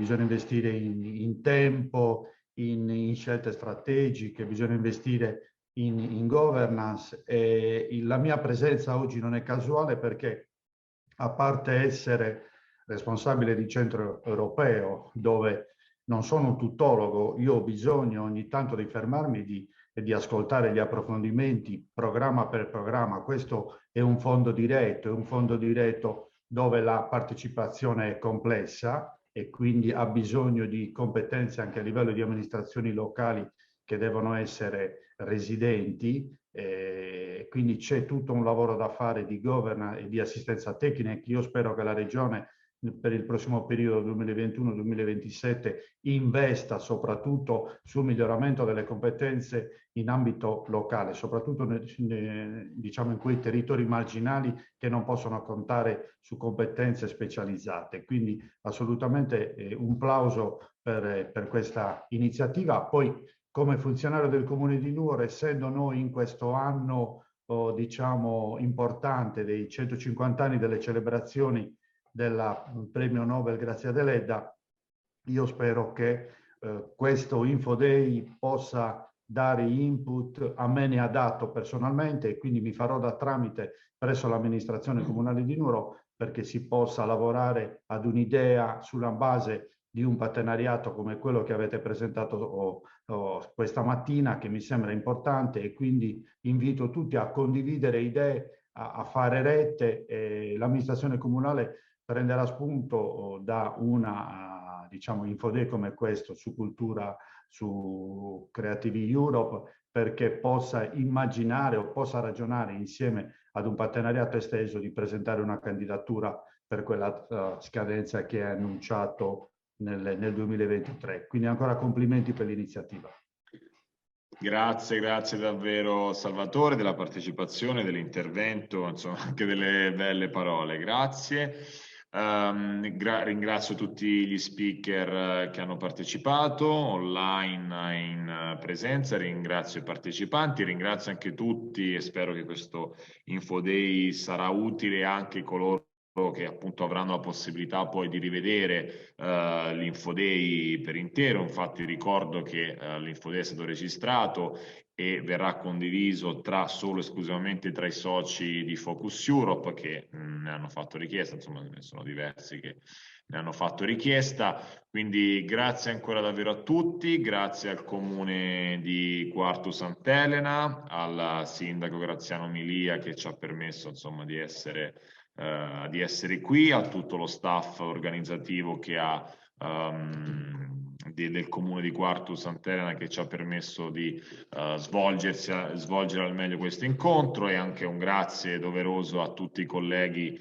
in tempo, in scelte strategiche, bisogna investire in governance. E la mia presenza oggi non è casuale perché, a parte essere responsabile di centro europeo, dove non sono un tutologo, io ho bisogno ogni tanto di fermarmi e di ascoltare gli approfondimenti programma per programma. Questo è un fondo diretto dove la partecipazione è complessa e quindi ha bisogno di competenze anche a livello di amministrazioni locali che devono essere residenti. Quindi c'è tutto un lavoro da fare di governance e di assistenza tecnica. Io spero che la Regione per il prossimo periodo 2021-2027 investa soprattutto sul miglioramento delle competenze in ambito locale, soprattutto diciamo in quei territori marginali che non possono contare su competenze specializzate. Quindi assolutamente un plauso per questa iniziativa. Poi, come funzionario del Comune di Nuoro, essendo noi in questo anno diciamo importante dei 150 anni delle celebrazioni del premio Nobel Grazia Deledda, io spero che questo Info Day possa dare input. A me ne ha dato personalmente, e quindi mi farò da tramite presso l'amministrazione comunale di Nuoro perché si possa lavorare ad un'idea sulla base di un partenariato come quello che avete presentato questa mattina, che mi sembra importante, e quindi invito tutti a condividere idee, a fare rete. L'amministrazione comunale prenderà spunto da una diciamo Info Day come questo su cultura, su Creative Europe, perché possa immaginare o possa ragionare insieme ad un partenariato esteso di presentare una candidatura per quella scadenza che è annunciato nel 2023. Quindi ancora complimenti per l'iniziativa. Grazie davvero Salvatore della partecipazione, dell'intervento, insomma anche delle belle parole, grazie. Ringrazio tutti gli speaker che hanno partecipato online in presenza, ringrazio i partecipanti, ringrazio anche tutti e spero che questo Info Day sarà utile anche coloro che appunto avranno la possibilità poi di rivedere l'Info Day per intero. Infatti ricordo che l'Info Day è stato registrato e verrà condiviso solo esclusivamente tra i soci di Focus Europe che ne hanno fatto richiesta, insomma ne sono diversi che ne hanno fatto richiesta. Quindi grazie ancora davvero a tutti, grazie al comune di Quartu Sant'Elena, al sindaco Graziano Milia che ci ha permesso insomma di essere qui, a tutto lo staff organizzativo che ha del comune di Quartu Sant'Elena che ci ha permesso di svolgere al meglio questo incontro, e anche un grazie doveroso a tutti i colleghi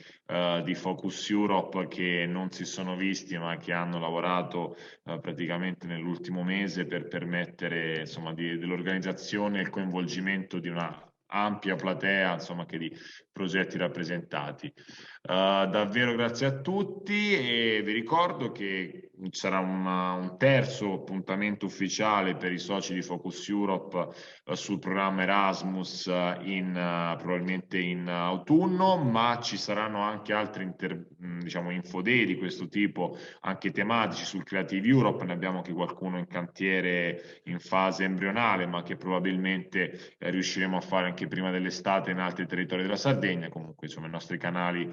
di Focus Europe che non si sono visti ma che hanno lavorato praticamente nell'ultimo mese per permettere insomma dell'organizzazione e il coinvolgimento di una ampia platea insomma che di progetti rappresentati. Davvero grazie a tutti, e vi ricordo che sarà un terzo appuntamento ufficiale per i soci di Focus Europe sul programma Erasmus probabilmente in autunno, ma ci saranno anche altri diciamo Info Day di questo tipo, anche tematici sul Creative Europe. Ne abbiamo anche qualcuno in cantiere in fase embrionale, ma che probabilmente riusciremo a fare anche prima dell'estate in altri territori della Sardegna. Comunque insomma i nostri canali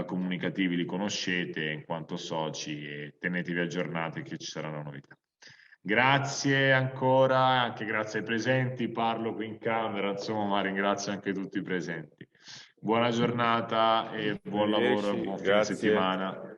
comunicativi li conoscete in quanto soci, e tenetevi aggiornati che ci saranno novità. Grazie ancora, anche grazie ai presenti, parlo qui in camera insomma, ma ringrazio anche tutti i presenti. Buona giornata e buon lavoro e buon fine settimana.